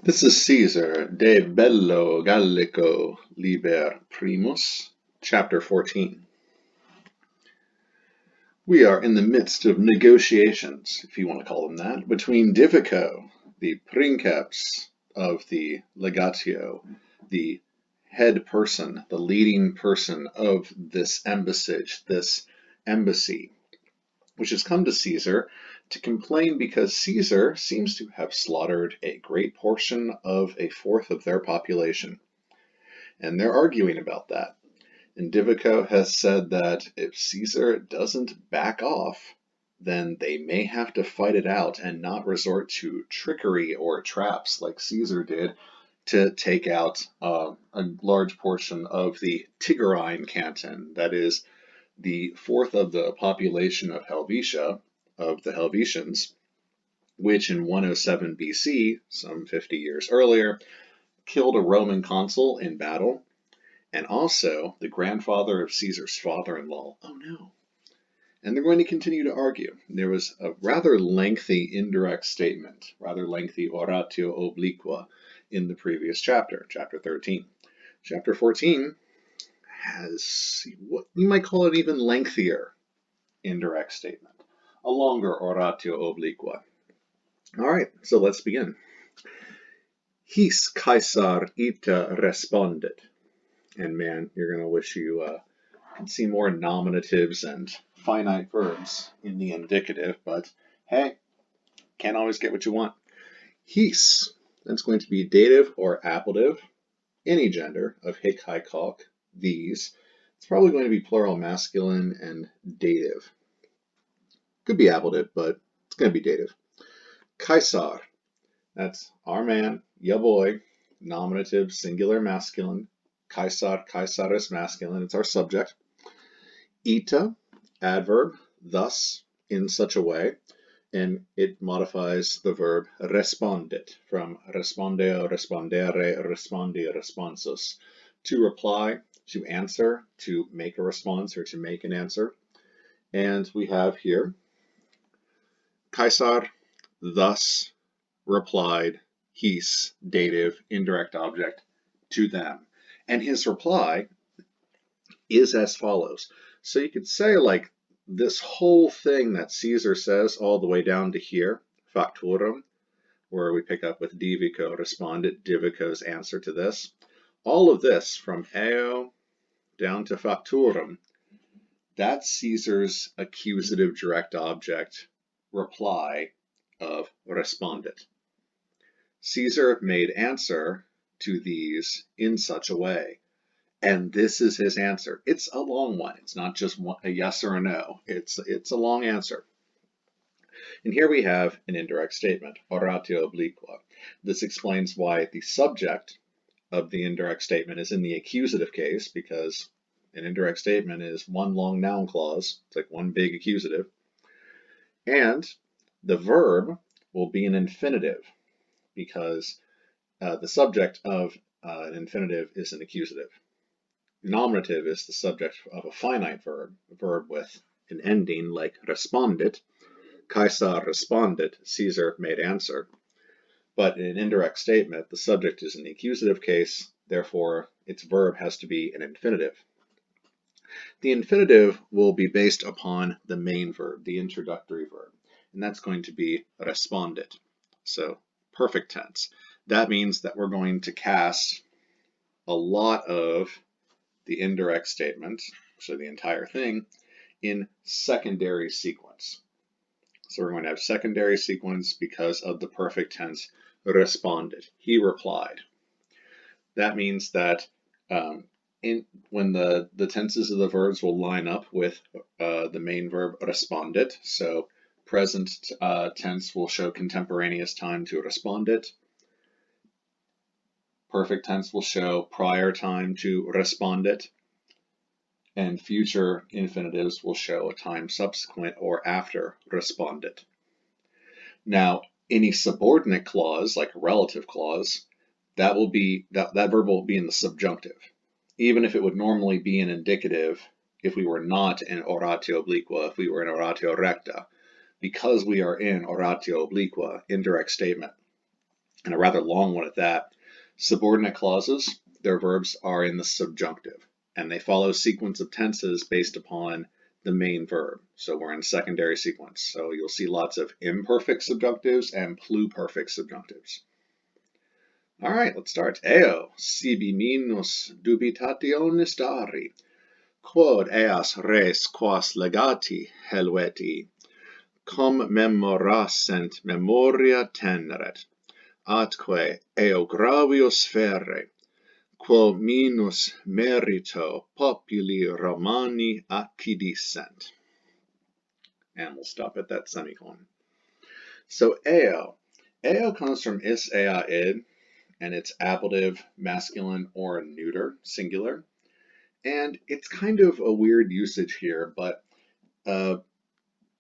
This is Caesar de Bello Gallico Liber Primus, chapter 14. We are in the midst of negotiations, if you want to call them that, between Divico, the princeps of the legatio, the head person, the leading person of this embassy, which has come to Caesar to complain because Caesar seems to have slaughtered a great portion of a fourth of their population. And they're arguing about that. And Divico has said that if Caesar doesn't back off, then they may have to fight it out and not resort to trickery or traps like Caesar did to take out a large portion of the Tigrine canton, that is, the fourth of the population of Helvetia, of the Helvetians, which in 107 BC, some 50 years earlier, killed a Roman consul in battle, and also the grandfather of Caesar's father-in-law. Oh no. And they're going to continue to argue. There was a rather lengthy indirect statement, rather lengthy oratio obliqua in the previous chapter, chapter 13. Chapter 14 has what you might call it even lengthier indirect statement, a longer oratio obliqua. All right, so let's begin. His Caesar ita responded. And man, you're going to wish you could see more nominatives and finite verbs in the indicative, but hey, can't always get what you want. His, that's going to be dative or appelative, any gender of hic, haec, hoc, these. It's probably going to be plural masculine and dative. Could be appelative, but it's going to be dative. Caesar, that's our man, ya boy, nominative, singular masculine. Caesar, Caesaris masculine, it's our subject. Ita, adverb, thus, in such a way, and it modifies the verb respondit from respondeo, respondere, respondi, responsus, to reply, to answer, to make a response, or to make an answer. And we have here, Caesar thus replied, his, dative, indirect object, to them. And his reply is as follows. So you could say like this whole thing that Caesar says all the way down to here, factorum, where we pick up with divico respondit, divico's answer to this. All of this from eo down to factorum, that's Caesar's accusative direct object reply of respondit. Caesar made answer to these in such a way. And this is his answer. It's a long one. It's not just a yes or a no. It's a long answer. And here we have an indirect statement, oratio obliqua. This explains why the subject of the indirect statement is in the accusative case, because an indirect statement is one long noun clause. It's like one big accusative. And the verb will be an infinitive, because the subject of an infinitive is an accusative. Nominative is the subject of a finite verb, a verb with an ending like respondit. Caesar responded, Caesar made answer. But in an indirect statement, the subject is in the accusative case, therefore its verb has to be an infinitive. The infinitive will be based upon the main verb, the introductory verb, and that's going to be respondit. So perfect tense. That means that we're going to cast a lot of the indirect statement, so the entire thing, in secondary sequence. So we're going to have secondary sequence because of the perfect tense responded. He replied. That means that when the tenses of the verbs will line up with the main verb responded, so present tense will show contemporaneous time to responded. Perfect tense will show prior time to responded, and future infinitives will show a time subsequent or after responded. Now, any subordinate clause, like a relative clause, that verb will be in the subjunctive, even if it would normally be an indicative if we were not in oratio obliqua, if we were in oratio recta. Because we are in oratio obliqua, indirect statement, and a rather long one at that. Subordinate clauses, their verbs are in the subjunctive, and they follow sequence of tenses based upon the main verb. So we're in secondary sequence. So you'll see lots of imperfect subjunctives and pluperfect subjunctives. All right, let's start. Eo sibi minus dubitationis dari, quod eas res quas legati helveti, cum memorassent memoria teneret, atque eo gravius ferre, quo minus merito populi Romani accidissent. And we'll stop at that semicolon. So eo comes from is ea id, and it's ablative, masculine, or neuter, singular. And it's kind of a weird usage here, but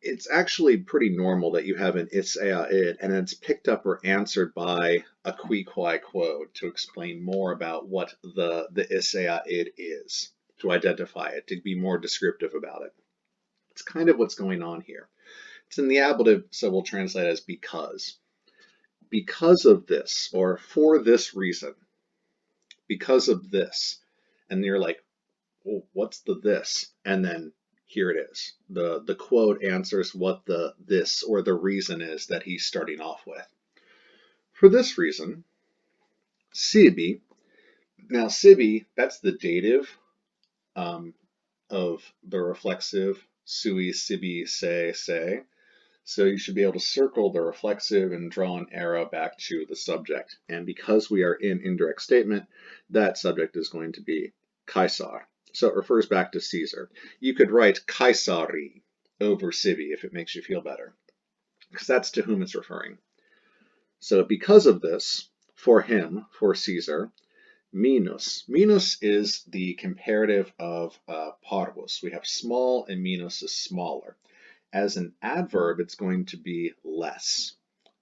it's actually pretty normal that you have an is ea id, and it's picked up or answered by a qui quod to explain more about what the is ea id is, to identify it, to be more descriptive about it. It's kind of what's going on here. It's in the ablative, so we'll translate as because. Because of this, or for this reason, because of this. And you're like, well, what's the this? And then here it is. The quote answers what the this or the reason is that he's starting off with. For this reason, sibi. Now sibi, that's the dative of the reflexive sui, sibi, say. So you should be able to circle the reflexive and draw an arrow back to the subject. And because we are in indirect statement, that subject is going to be Caesar. So it refers back to Caesar. You could write Caesari over sibi if it makes you feel better, because that's to whom it's referring. So because of this, for him, for Caesar, minus. Minus is the comparative of parvus. We have small and minus is smaller. As an adverb, it's going to be less.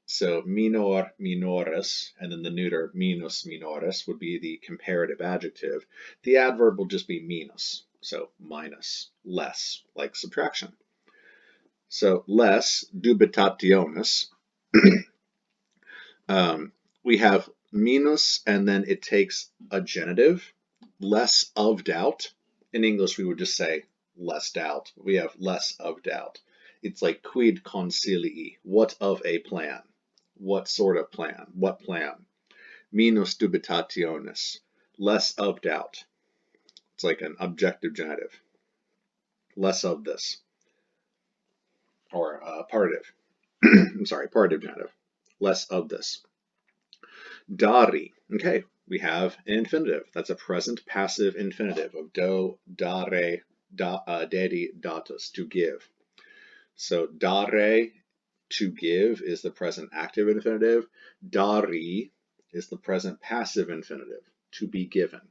So minor, minoris, and then the neuter minus minoris would be the comparative adjective. The adverb will just be minus, so minus, less, like subtraction. So less, dubitationis. We have minus, and then it takes a genitive, less of doubt. In English, we would just say less doubt. We have less of doubt. It's like quid consilii, what of a plan? What sort of plan? What plan? Minus dubitationis, less of doubt. It's like an objective genitive. Less of this. Or partitive. I'm sorry, partitive genitive. Less of this. Dari. Okay, we have an infinitive. That's a present passive infinitive of do, dare, dedi, datus, to give. So dare, to give, is the present active infinitive. Dari is the present passive infinitive, to be given.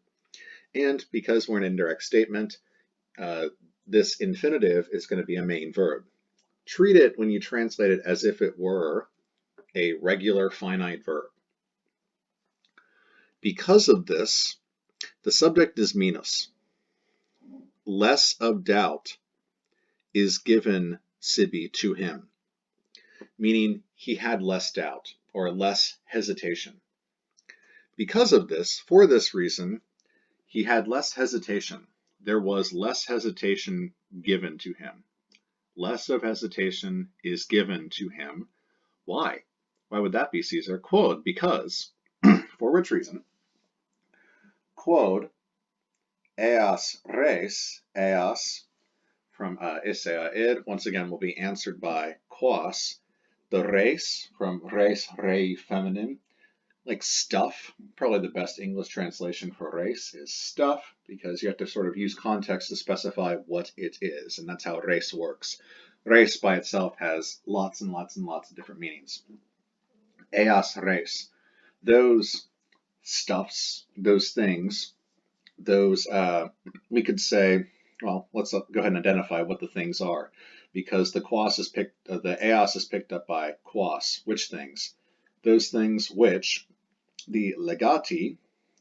And because we're an indirect statement, this infinitive is going to be a main verb. Treat it, when you translate it, as if it were a regular finite verb. Because of this, the subject is minus. Less of doubt is given sibi to him, meaning he had less doubt or less hesitation. Because of this, for this reason, he had less hesitation. There was less hesitation given to him. Less of hesitation is given to him. Why? Why would that be, Caesar? Quod, because. For which reason? Quod eas res, eas, from is ea id, once again will be answered by quas. The res, from res, rei, feminine, like stuff. Probably the best English translation for res is stuff, because you have to sort of use context to specify what it is, and that's how res works. Res by itself has lots and lots and lots of different meanings. Eas res, those stuffs, those things, those, we could say, well, let's go ahead and identify what the things are, because the quas is the eas is picked up by quas. Which things? Those things which the legati,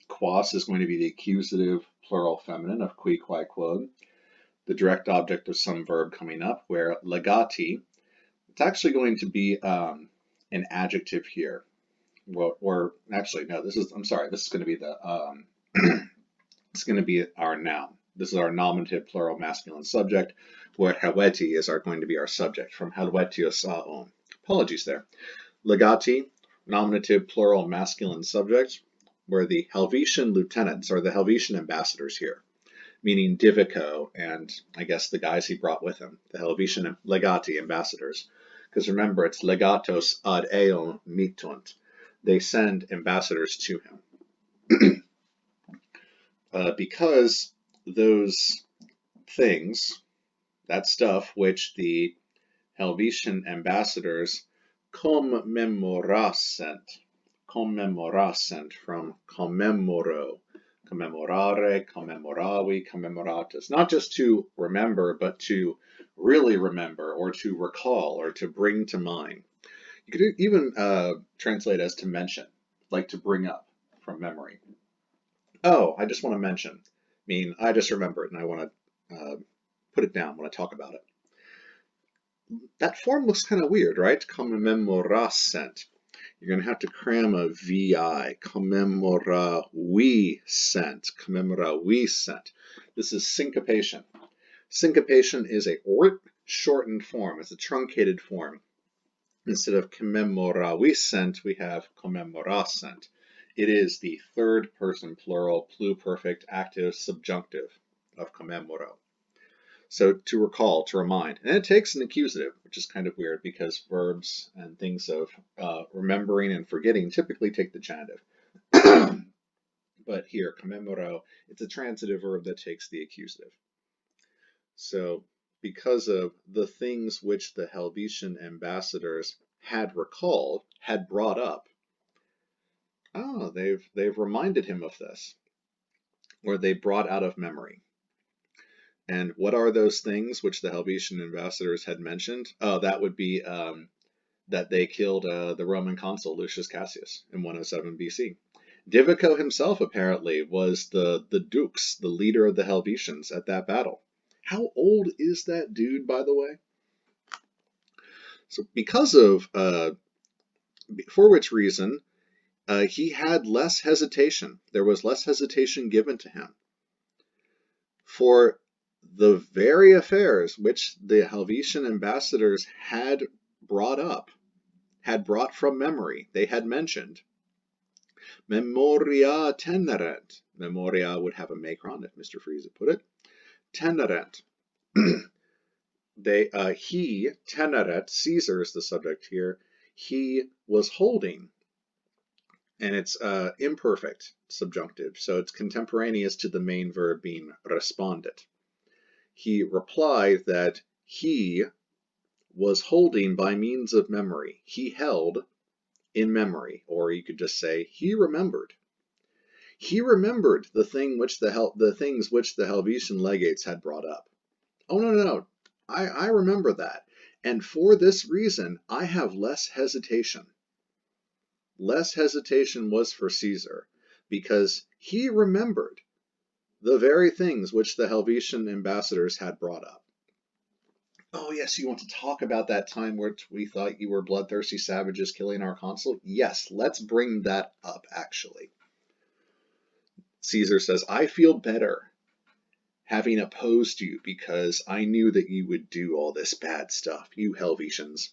quas is going to be the accusative plural feminine of qui quod, the direct object of some verb coming up, where legati, it's actually going to be an adjective here. well, or actually, no, I'm sorry, this is going to be it's going to be our noun. This is our nominative plural masculine subject, where helveti is going to be our subject, from helvetios aon. Apologies there. Legati, nominative plural masculine subject, where the Helvetian lieutenants are the Helvetian ambassadors here, meaning Divico and I guess the guys he brought with him, the Helvetian legati ambassadors. Because remember, it's legatos ad eum mittunt. They send ambassadors to him. Because those things, that stuff which the Helvetian ambassadors commemorassent from commemoro, commemorare, commemoravi, commemoratus, not just to remember, but to really remember, or to recall, or to bring to mind. You could even translate as to mention, like to bring up from memory. Oh, I just want to mention, mean I just remember it and I want to put it down when I talk about it. That form looks kind of weird, right? Commemorassent. You're going to have to cram a VI. Commemoraviscent. Commemoraviscent. This is syncopation. Syncopation is a shortened form. It's a truncated form. Instead of commemoraviscent, we have commemorassent. It is the third person plural pluperfect active subjunctive of commemoro. So to recall, to remind, and it takes an accusative, which is kind of weird because verbs and things of remembering and forgetting typically take the genitive. But here, commemoro, it's a transitive verb that takes the accusative. So because of the things which the Helvetian ambassadors had recalled, had brought up, they've reminded him of this, or they brought out of memory. And what are those things which the Helvetian ambassadors had mentioned? Oh, that would be that they killed the Roman consul Lucius Cassius in 107 BC. Divico himself apparently was the dux, the leader of the Helvetians at that battle. How old is that dude, by the way? So because of, for which reason, he had less hesitation. There was less hesitation given to him for the very affairs which the Helvetian ambassadors had brought up, had brought from memory, they had mentioned. Memoria tenerent. Memoria would have a macron, if Mr. Friese put it. Tenerent. He, teneret, Caesar is the subject here, he was holding. And it's imperfect subjunctive, so it's contemporaneous to the main verb being responded. He replied that he was holding by means of memory. He held in memory, or you could just say he remembered. He remembered the things which the Helvetian legates had brought up. Oh, no. I remember that. And for this reason, I have less hesitation. Less hesitation was for Caesar, because he remembered the very things which the Helvetian ambassadors had brought up. Oh, yes, you want to talk about that time where we thought you were bloodthirsty savages killing our consul? Yes, let's bring that up, actually. Caesar says, I feel better having opposed you because I knew that you would do all this bad stuff, you Helvetians.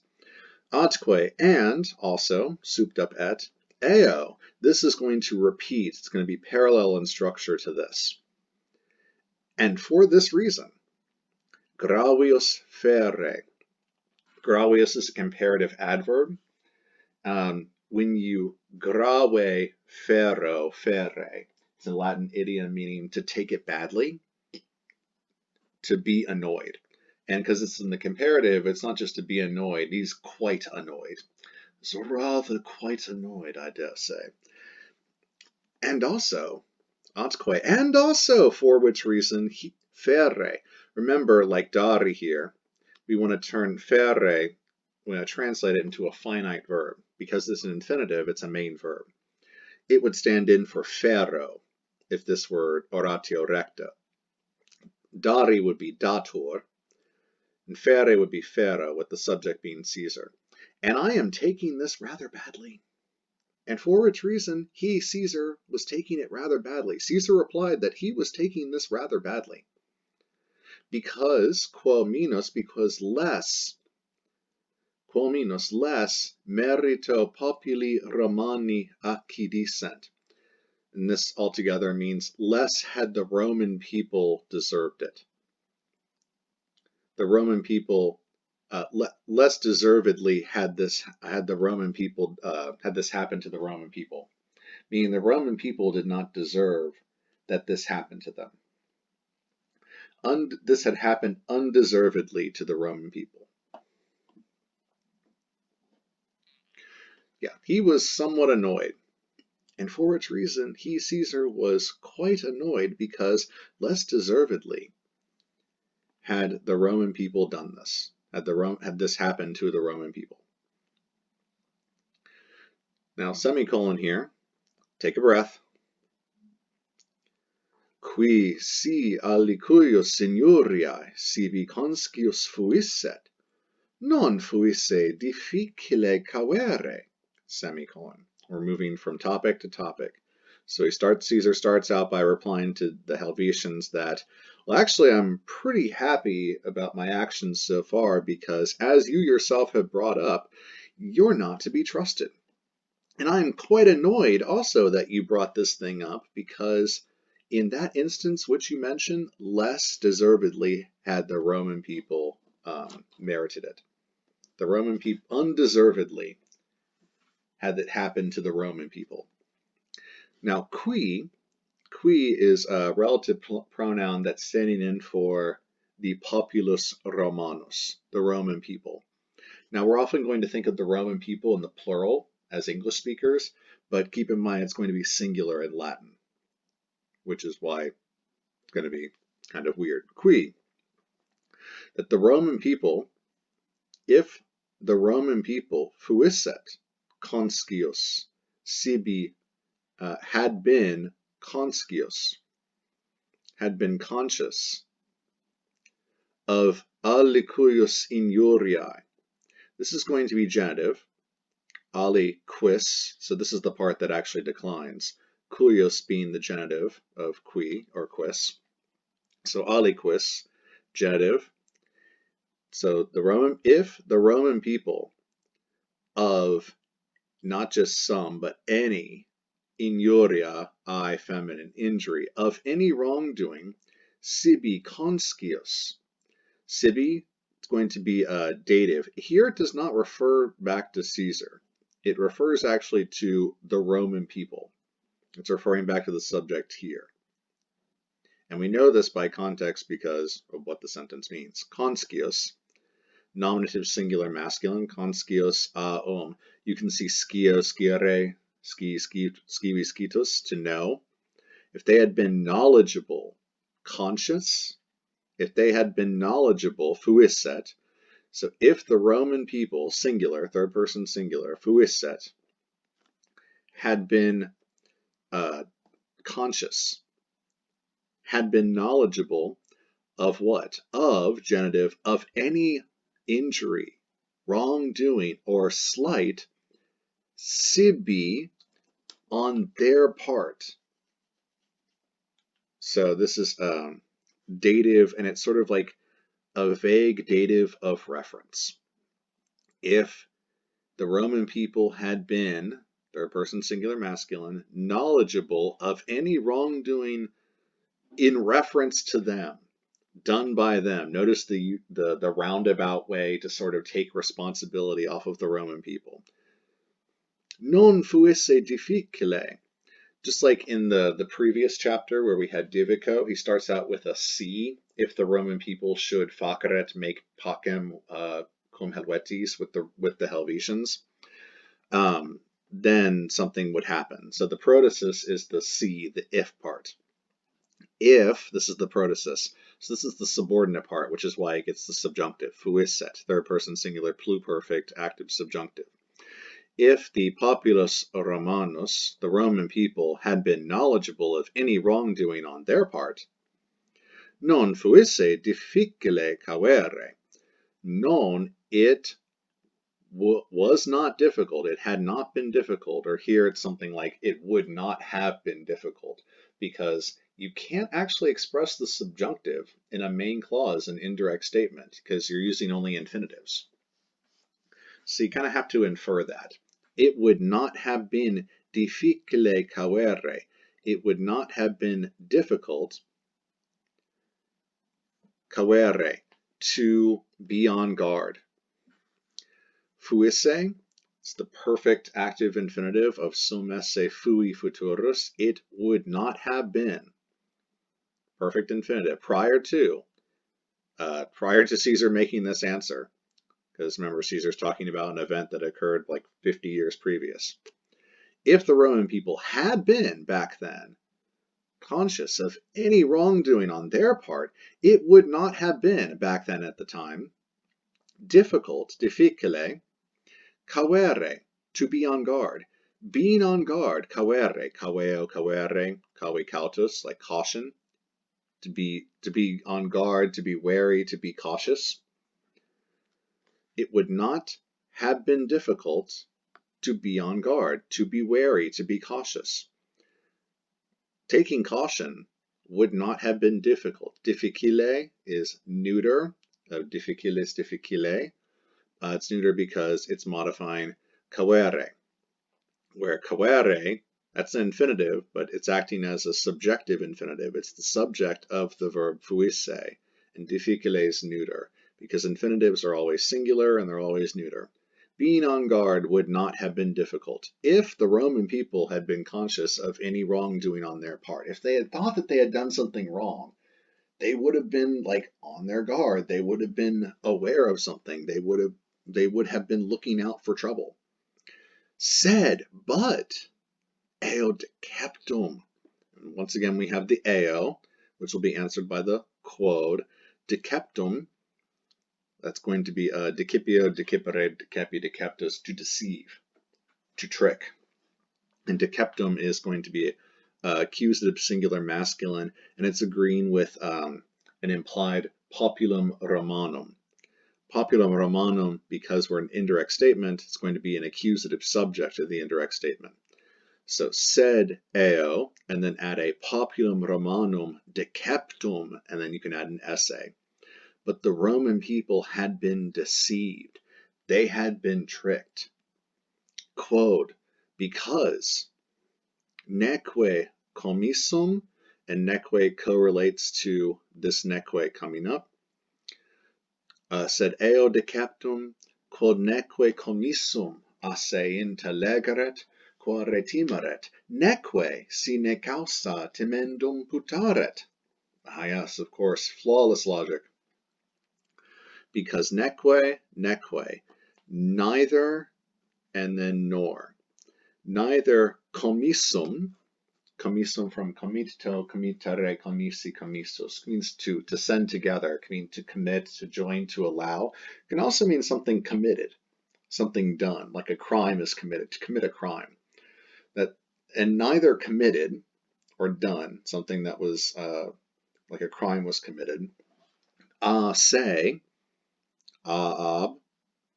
Atque, and also, souped up et, eo. This is going to repeat. It's going to be parallel in structure to this. And for this reason, gravius ferre. Gravius is a comparative adverb. When you grave ferro, ferre, it's a Latin idiom meaning to take it badly, to be annoyed. And because it's in the comparative, it's not just to be annoyed, he's quite annoyed. So rather quite annoyed, I dare say. And also, atque, and also for which reason, ferre. Remember, like dari here, we want to turn ferre, we want to translate it into a finite verb. Because this is an infinitive, it's a main verb. It would stand in for ferro, if this were oratio recta. Dari would be datur, and ferre would be ferro, with the subject being Caesar. And I am taking this rather badly. and for which reason he, Caesar, was taking it rather badly. Caesar replied that he was taking this rather badly. Because, quo minus, because less, quo minus, less merito populi Romani accidissent. And this altogether means less had the Roman people deserved it. The Roman people, less deservedly had this had the Roman people had this happen to the Roman people, meaning the Roman people did not deserve that this happened to them. This had happened undeservedly to the Roman people. Yeah, he was somewhat annoyed. And for which reason he, Caesar, was quite annoyed because less deservedly had the Roman people done this, had this happened to the Roman people. Now, semicolon here, take a breath. Qui si alicuius signoriae sibi conscius fuisset, non fuisse difficile cavere, semicolon. We're moving from topic to topic. So Caesar starts out by replying to the Helvetians that, well, actually, I'm pretty happy about my actions so far because, as you yourself have brought up, you're not to be trusted. And I'm quite annoyed also that you brought this thing up because in that instance which you mentioned, less deservedly had the Roman people merited it. The Roman people undeservedly had it happen to the Roman people. Now, qui is a relative pronoun that's standing in for the populus Romanus, the Roman people. Now, we're often going to think of the Roman people in the plural as English speakers, but keep in mind it's going to be singular in Latin, which is why it's going to be kind of weird. Qui, that the Roman people, if the Roman people fuisset conscius sibi, had been conscious, had been conscious of alicuius injuriae. This is going to be genitive, aliquis, so this is the part that actually declines, cuius being the genitive of qui or quis. So aliquis, genitive. So if the Roman people of not just some, but any injuria, I feminine, injury, of any wrongdoing, sibi conscius. Sibi, it's going to be a dative. Here it does not refer back to Caesar. It refers actually to the Roman people. It's referring back to the subject here. And we know this by context because of what the sentence means. Conscius, nominative singular masculine, conscius a You can see skio, skiere, skivi, skitus, to know. If they had been knowledgeable, conscious, if they had been knowledgeable, fuisset. So if the Roman people, singular, third person singular, fuisset, had been conscious, had been knowledgeable of what? Of, genitive, of any injury, wrongdoing, or slight, sibi, on their part. So this is dative, and it's sort of like a vague dative of reference. If the Roman people had been, third person singular masculine, knowledgeable of any wrongdoing in reference to them, done by them. Notice the roundabout way to sort of take responsibility off of the Roman people. Non fuisse difficile. Just like in the previous chapter where we had Divico, he starts out with a C. If the Roman people should faceret, make pacem cum Helvetis with the Helvetians, then something would happen. So the protasis is the C, the if part. If, this is the protasis, so this is the subordinate part, which is why it gets the subjunctive, fuisset, third person singular, pluperfect, active subjunctive. If the populus Romanus, the Roman people, had been knowledgeable of any wrongdoing on their part, non fuisse difficile cavere, non, it was not difficult, it had not been difficult, or here it's something like it would not have been difficult, because you can't actually express the subjunctive in a main clause and indirect statement because you're using only infinitives. So you kind of have to infer that. It would not have been difficile cavere. It would not have been difficult cavere, to be on guard. Fuisse, it's the perfect active infinitive of sum esse fui futurus. It would not have been. Perfect infinitive. Prior to Caesar making this answer. Because remember, Caesar's talking about an event that occurred like 50 years previous. If the Roman people had been back then conscious of any wrongdoing on their part, it would not have been back then at the time difficult, difficile, cavere, to be on guard. Being on guard, cavere, caveo, cavere, cavi cautus, like caution, to be on guard, to be wary, to be cautious. It would not have been difficult to be on guard, to be wary, to be cautious. Taking caution would not have been difficult. Difficile is neuter, difficilis difficile. It's neuter because it's modifying cavere, where cavere, that's an infinitive, but it's acting as a subjective infinitive. It's the subject of the verb fuisse, and difficile is neuter, because infinitives are always singular and they're always neuter. Being on guard would not have been difficult if the Roman people had been conscious of any wrongdoing on their part. If they had thought that they had done something wrong, they would have been like on their guard. They would have been aware of something. They would have been looking out for trouble. Said, but eo deceptum. Once again, we have the eo, which will be answered by the quod. Deceptum, that's going to be decipio, decipere, decepi, deceptus, to deceive, to trick. And deceptum is going to be accusative singular masculine, and it's agreeing with an implied populum Romanum. Populum Romanum, because we're an indirect statement, it's going to be an accusative subject of the indirect statement. So sed eo, and then add a populum Romanum deceptum, and then you can add an essay. But the Roman people had been deceived. They had been tricked. Quod, because neque commissum, and neque correlates to this neque coming up. Sed eo deceptum, quod neque commissum asse intellegeret, quod retimeret, neque sine causa timendum putaret. Ah yes, of course, flawless logic. Because neque, neither, and then nor. Neither commissum from committo, committere, commissi, commissus, means to send together, mean to commit, to join, to allow. It can also mean something committed, something done, like a crime is committed, to commit a crime. And neither committed or done, something that was like a crime was committed. Say, ab,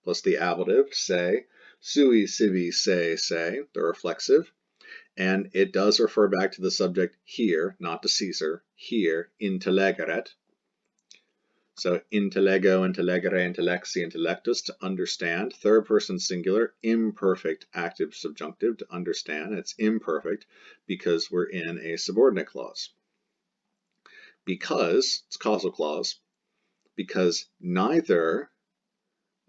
plus the ablative, say, sui, sibi, say, the reflexive. And it does refer back to the subject here, not to Caesar, here, intellegeret. So intellego, intellegere, intellexi, intellectus, to understand. Third person singular, imperfect active subjunctive, to understand. It's imperfect because we're in a subordinate clause. Because, it's causal clause, because neither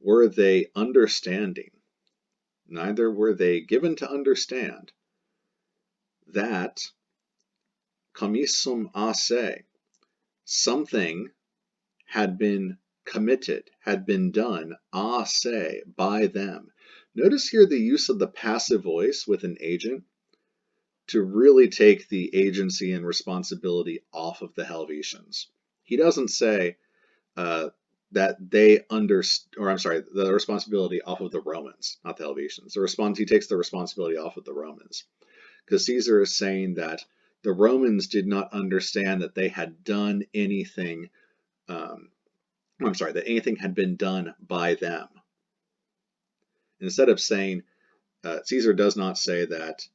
were they understanding, neither were they given to understand that commissum asse, something had been committed, had been done, asse, by them. Notice here the use of the passive voice with an agent to really take the agency and responsibility off of the Helvetians. He doesn't say that they the responsibility off of the Romans, not the Helvetians. He takes the responsibility off of the Romans. Because Caesar is saying that the Romans did not understand that they had done anything, that anything had been done by them. Instead of saying, Caesar does not say that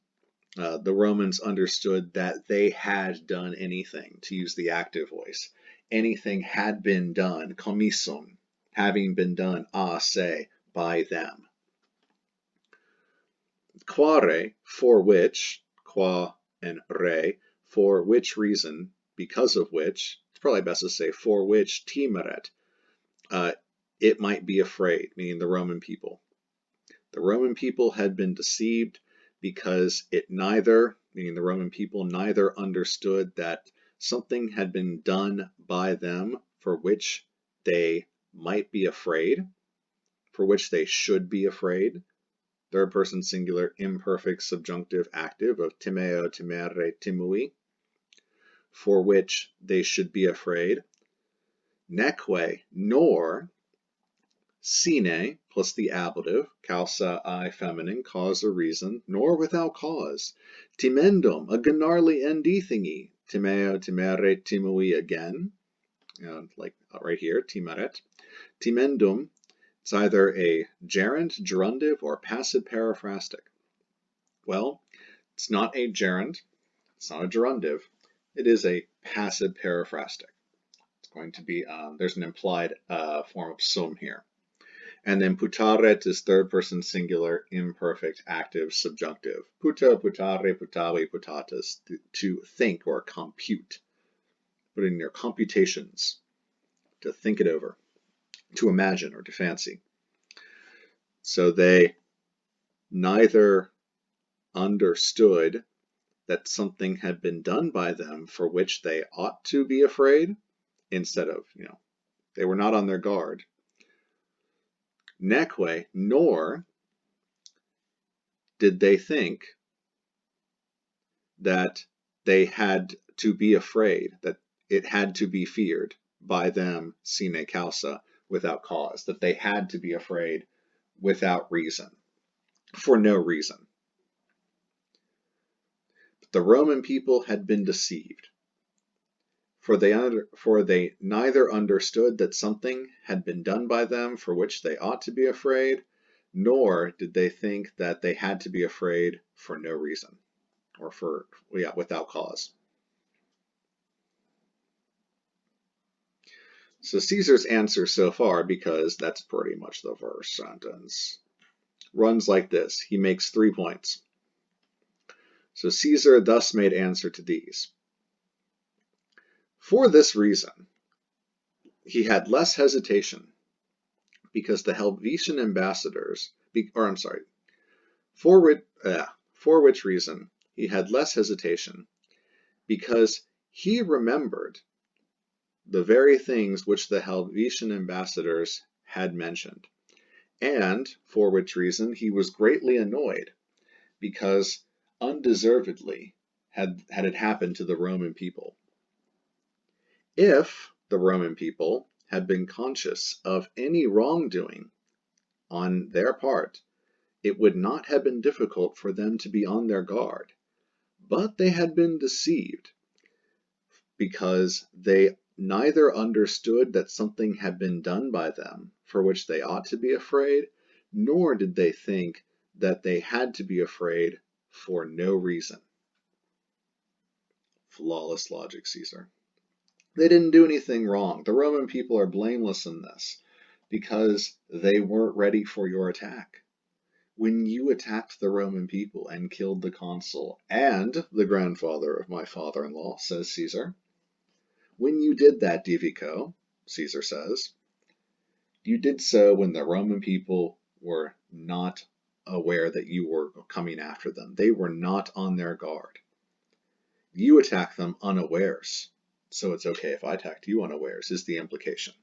the Romans understood that they had done anything, to use the active voice. Anything had been done, commissum, having been done, se, by them. Quare, for which, qua and re, for which reason, because of which, it's probably best to say for which timeret, it might be afraid, meaning the Roman people. The Roman people had been deceived because it neither, meaning the Roman people, neither understood that something had been done by them for which they might be afraid, for which they should be afraid. Third person singular imperfect subjunctive active of timeo, timere, timui, for which they should be afraid. Neque, nor, sine, plus the ablative, causa I feminine, cause or reason, nor without cause. Timendum, a gnarly ND thingy. Timeo, timere, timui again, like right here, timeret. Timendum, it's either a gerund, gerundive, or passive periphrastic. Well, it's not a gerund, it's not a gerundive, it is a passive periphrastic. It's going to be, there's an implied form of sum here. And then putaret is third person singular, imperfect, active, subjunctive. Puto, putare, putavi, putatus, to think or compute. Put in your computations, to think it over, to imagine or to fancy. So they neither understood that something had been done by them for which they ought to be afraid, instead of, they were not on their guard. Neque, nor did they think that they had to be afraid, that it had to be feared by them sine causa, without cause, that they had to be afraid without reason, for no reason. The Roman people had been deceived, for they neither understood that something had been done by them for which they ought to be afraid, nor did they think that they had to be afraid for no reason, or without cause. So Caesar's answer so far, because that's pretty much the first sentence, runs like this. He makes 3 points. So Caesar thus made answer to these. For this reason, he had less hesitation, because the Helvetian ambassadors, for which reason he had less hesitation, because he remembered the very things which the Helvetian ambassadors had mentioned, and for which reason he was greatly annoyed, because undeservedly had it happened to the Roman people. If the Roman people had been conscious of any wrongdoing on their part, it would not have been difficult for them to be on their guard, but they had been deceived, because they neither understood that something had been done by them for which they ought to be afraid, nor did they think that they had to be afraid for no reason. Flawless logic, Caesar. They didn't do anything wrong. The Roman people are blameless in this, because they weren't ready for your attack. When you attacked the Roman people and killed the consul and the grandfather of my father-in-law, says Caesar, when you did that, Divico, Caesar says, you did so when the Roman people were not aware that you were coming after them. They were not on their guard. You attacked them unawares, so it's okay if I attacked you unawares, is the implication.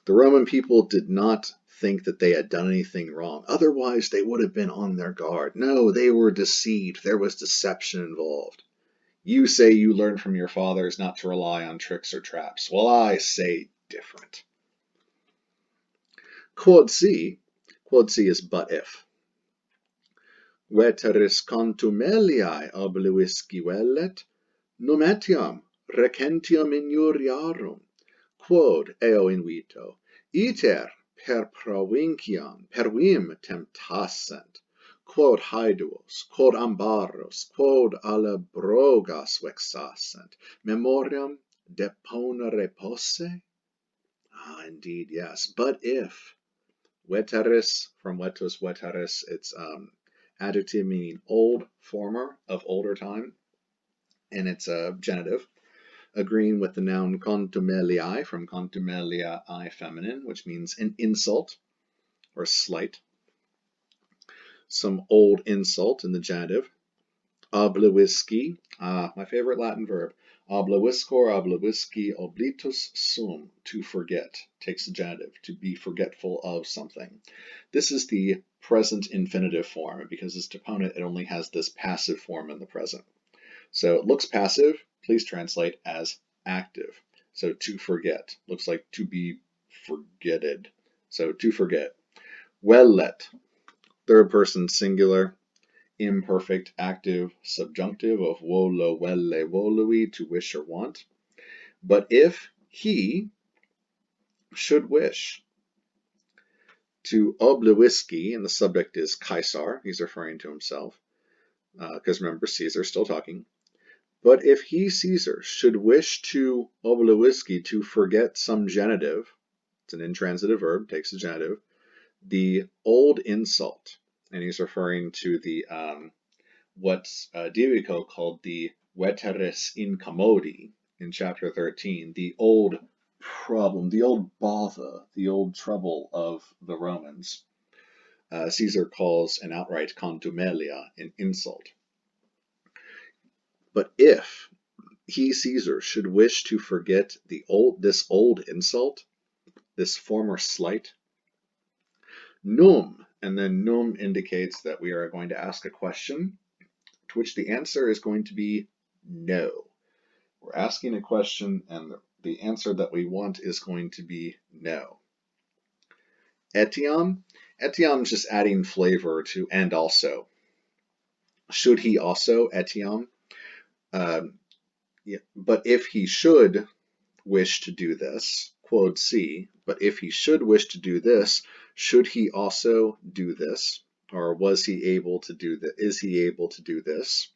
The Roman people did not think that they had done anything wrong. Otherwise, they would have been on their guard. No, they were deceived. There was deception involved. You say you learned from your fathers not to rely on tricks or traps. Well, I say different. Quod si is but if. Veteris contumeliae oblivisci vellet, num etiam recentium injuriarum, quod eo invito, iter per provinciam pervim temptassent, quod haeduos, quod ambaros, quod alabrogas vexassent, memoriam deponere posse? Ah, indeed, yes. But if veteris, from vetus veteris, it's adjective meaning old, former, of older time, and it's a genitive, agreeing with the noun contumeliae, from contumeliae feminine, which means an insult or slight. Some old insult in the genitive. Oblivisci, my favorite Latin verb. Obliviscor, oblivisci, oblitus sum, to forget, takes the genitive, to be forgetful of something. This is the present infinitive form. Because it's deponent, it only has this passive form in the present. So it looks passive, please translate as active. So to forget, looks like to be forgetted. So to forget. Wellet, third person singular, imperfect active subjunctive of volo, velle, volui, to wish or want. But if he should wish to oblivisci, and the subject is Caesar, he's referring to himself, because remember, Caesar's still talking. But if he, Caesar, should wish to oblivisci, to forget some genitive, it's an intransitive verb, takes the genitive, the old insult, and he's referring to the what Divico called the veteris incommodi in chapter 13, the old problem, the old bother, the old trouble of the Romans. Caesar calls an outright contumelia an insult. But if he, Caesar, should wish to forget this old insult, this former slight, num, and then num indicates that we are going to ask a question, to which the answer is going to be no. We're asking a question, and the answer that we want is going to be no. Etiam, etiam is just adding flavor to and also. Should he also, etiam? Yeah, but if he should wish to do this, quod si, but if he should wish to do this, should he also do this? Or was he able to do that? Is he able to do this?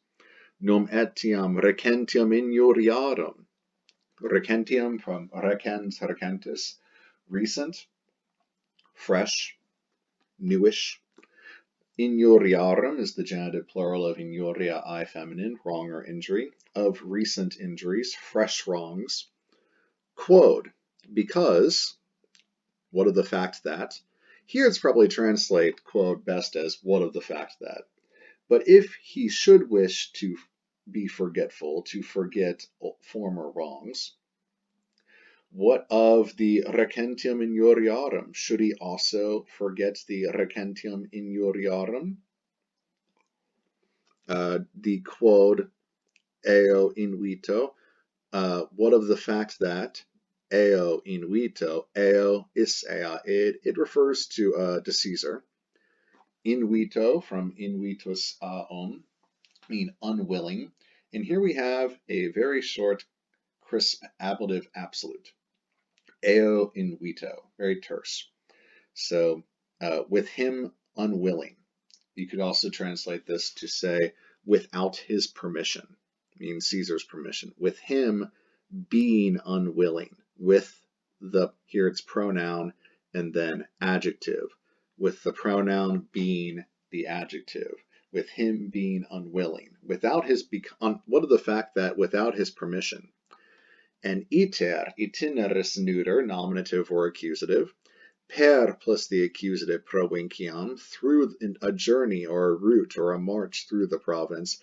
Num etiam recentiam injuriarum. Recentiam from recens, recentis, recent, fresh, newish. Injuriarum is the genitive plural of injuriae feminine, wrong or injury, of recent injuries, fresh wrongs. Quod, because, what of the fact that? Here it's probably translate quod best as what of the fact that. But if he should wish to be forgetful, to forget former wrongs, what of the recentium injuriarum? Should he also forget the recentium injuriarum? The quod eo invito. What of the fact that eo invito, eo is ea, it refers to Caesar. Invito, from invitus on, mean unwilling. And here we have a very short, crisp ablative absolute. Eo invito, very terse. So with him unwilling. You could also translate this to say without his permission, means Caesar's permission. With him being unwilling, with the, here it's pronoun and then adjective, with the pronoun being the adjective, with him being unwilling, without his, what of the fact that without his permission. And iter, itineris neuter, nominative or accusative, per plus the accusative provinciam, through a journey or a route or a march through the province,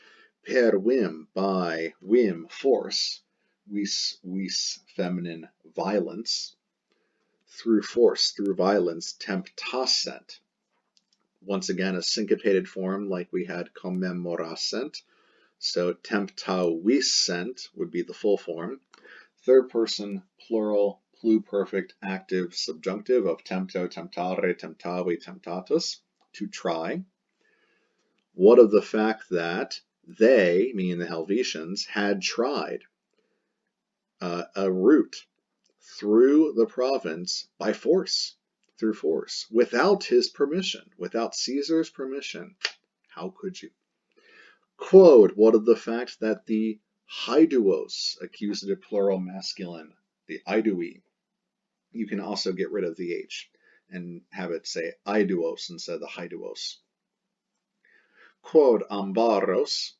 per vim, by vim, force, vis feminine, violence, through force, through violence, temptassent. Once again, a syncopated form like we had commemorassent. So temptavissent would be the full form. Third person, plural, pluperfect, active, subjunctive of tempto, temptare, temptavi, temptatus, to try. What of the fact that they, meaning the Helvetians, had tried a route through the province by force? through force, without his permission, without Caesar's permission. How could you? Quod, what of the fact that the haiduos, accusative plural masculine, the aidui, you can also get rid of the H and have it say aiduos instead of the haiduos. Quod ambaros,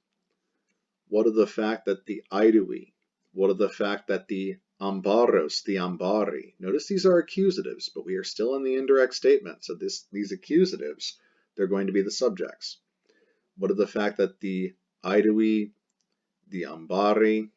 what of the fact that the aidui, what of the fact that the ambaros, the ambari, notice these are accusatives, but we are still in the indirect statement, so these accusatives, they're going to be the subjects. What of the fact that the aidui, the ambari,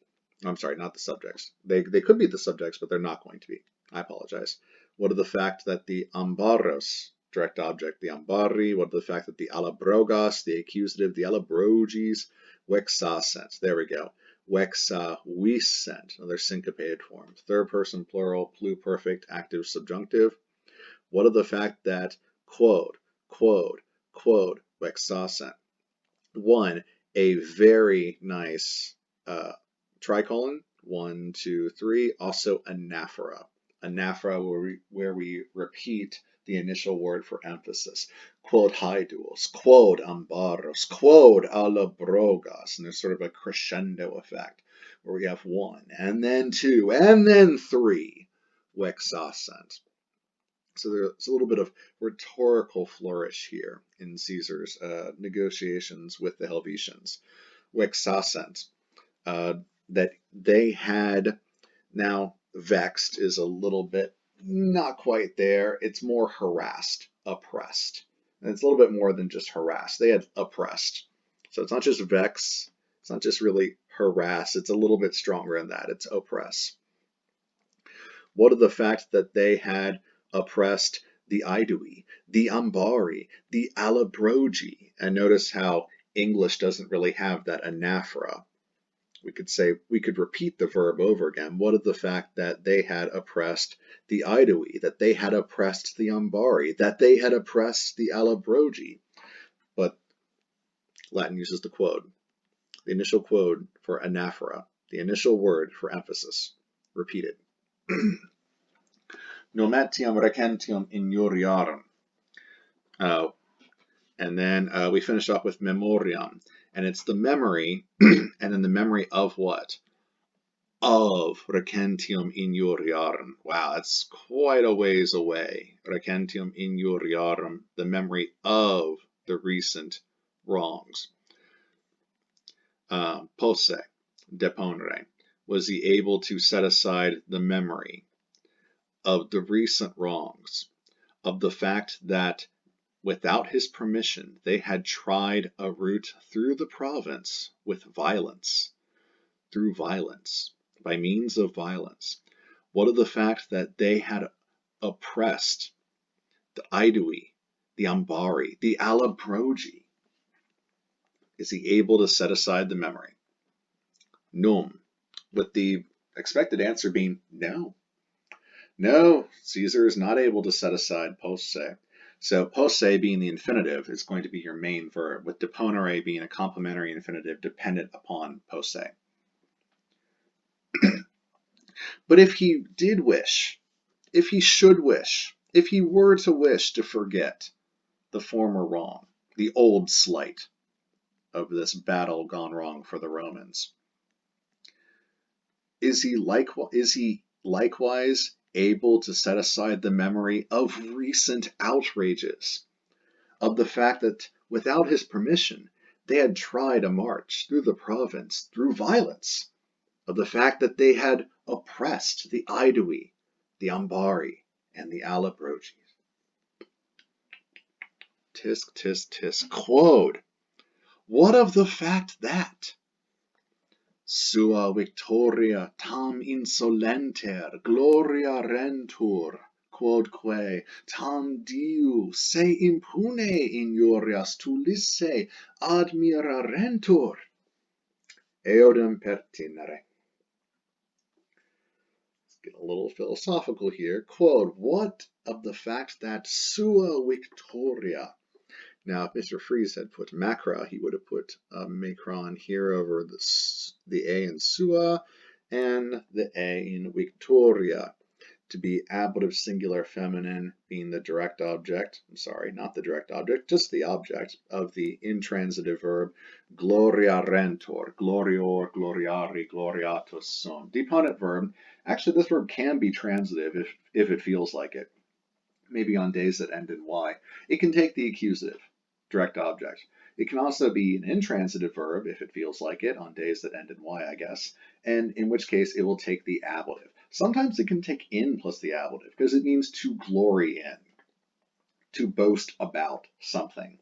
I'm sorry, not the subjects. They could be the subjects, but they're not going to be. I apologize. What of the fact that the ambaros, direct object, the ambari, what of the fact that the alabrogas, the accusative, the alabrogis, wexasent, there we go, wexavisent, another syncopated form, third person plural, pluperfect, active, subjunctive. What of the fact that quod, wexasent, one, a very nice tricolon, 1, 2, 3, also anaphora. Anaphora where we repeat the initial word for emphasis. Quod haiduos, quod ambaros, quod alabrogas. And there's sort of a crescendo effect where we have 1, and then 2, and then 3, wexasent. So there's a little bit of rhetorical flourish here in Caesar's negotiations with the Helvetians. Wexasent, that they had, now vexed is a little bit not quite there. It's more harassed, oppressed. And it's a little bit more than just harassed. They had oppressed. So it's not just vex, it's not just really harass, it's a little bit stronger than that. It's oppress. What of the fact that they had oppressed the aidui, the ambari, the alabrogi? And notice how English doesn't really have that anaphora. We could repeat the verb over again. What of the fact that they had oppressed the aidui, that they had oppressed the ambari, that they had oppressed the alabrogi? But Latin uses the quod, the initial quod for anaphora, the initial word for emphasis, repeated. Nometium recentium injuriarum. And then we finish up with memoriam. And it's the memory, and then the memory of what? Of recentium injuriarum. Wow, that's quite a ways away. Recentium injuriarum, the memory of the recent wrongs. Posse, deponere. Was he able to set aside the memory of the recent wrongs, of the fact that without his permission they had tried a route through the province with violence, through violence, by means of violence? What of the fact that they had oppressed the aidui, the ambari, the alabrogi? Is he able to set aside the memory? Num, with the expected answer being no. No, Caesar is not able to set aside posse. So posse being the infinitive is going to be your main verb, with deponere being a complementary infinitive dependent upon posse. But if he did wish, if he should wish, if he were to wish to forget the former wrong, the old slight of this battle gone wrong for the Romans, is he likewise able to set aside the memory of recent outrages, of the fact that without his permission they had tried a march through the province through violence, of the fact that they had oppressed the aidui, the ambari, and the alabrogis? Tisk, tisk, tisk. Quod, what of the fact that sua victoria tam insolenter gloria rentur, quodque tam diu se impune injurias tulisse admirarentur? Eodem pertinere. Let's get a little philosophical here. Quod, what of the fact that sua victoria? Now, if Mr. Fries had put macra, he would have put macron here over the A in sua and the A in victoria. to be ablative singular feminine, being the direct object, I'm sorry, not the direct object, just the object of the intransitive verb gloriarentur, glorior, gloriari, gloriatus sum. Deponent verb, actually this verb can be transitive if it feels like it, maybe on days that end in y. It can take the accusative, direct object. It can also be an intransitive verb if it feels like it on days that end in y, I guess, and in which case it will take the ablative. Sometimes it can take in plus the ablative because it means to glory in, to boast about something.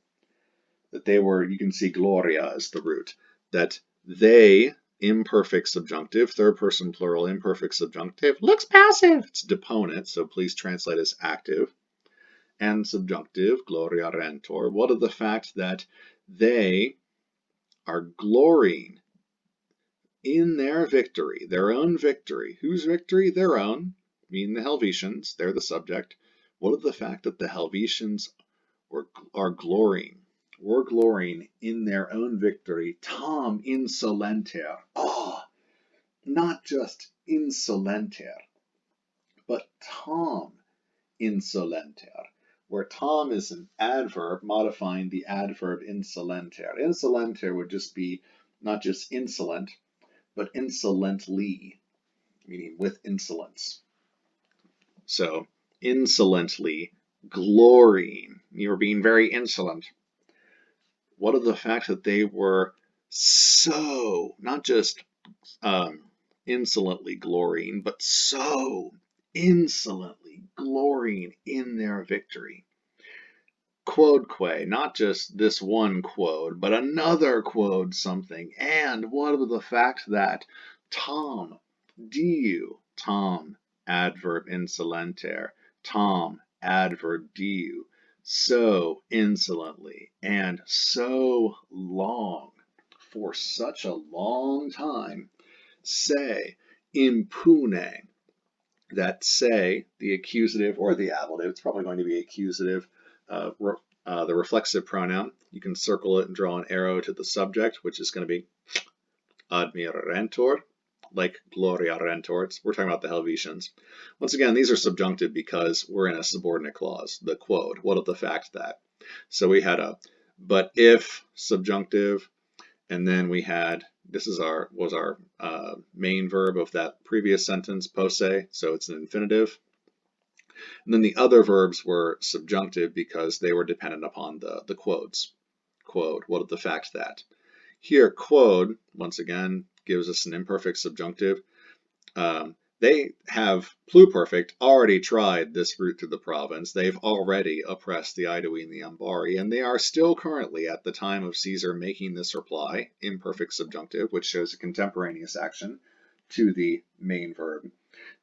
That they were, you can see gloria as the root, that they, imperfect subjunctive, third person plural, imperfect subjunctive, looks passive. It's deponent, so please translate as active. And subjunctive, gloriarentur, what of the fact that they are glorying in their victory, their own victory. Whose victory? Their own, meaning the Helvetians, they're the subject. What of the fact that the Helvetians are glorying? We're glorying in their own victory. Tam insolenter. Oh, not just insolenter, but tam insolenter, where tam is an adverb modifying the adverb insolenter. Insolenter would just be not just insolent, but insolently, meaning with insolence. So, insolently, glorying. You were being very insolent. What of the fact that they were so, not just insolently glorying, but so insolently glorying in their victory. Quodque, not just this one quod, but another quod something. And what of the fact that Tom, diu, Tom, adverb insolenter, Tom, adverb diu, so insolently and so long, for such a long time, say, impune, that say, the accusative or the ablative, it's probably going to be accusative, the reflexive pronoun, you can circle it and draw an arrow to the subject, which is going to be admirentur, like gloriarentur. We're talking about the Helvetians. Once again, these are subjunctive because we're in a subordinate clause, the quod. What of the fact that? So we had a but if subjunctive, and then we had, this is our main verb of that previous sentence, posse, so it's an infinitive. And then the other verbs were subjunctive because they were dependent upon the quods. Quod, what of the fact that? Here, quod, once again, gives us an imperfect subjunctive. They have, pluperfect, already tried this route to the province. They've already oppressed the Aedui and the Ambari, and they are still currently, at the time of Caesar making this reply, imperfect subjunctive, which shows a contemporaneous action to the main verb.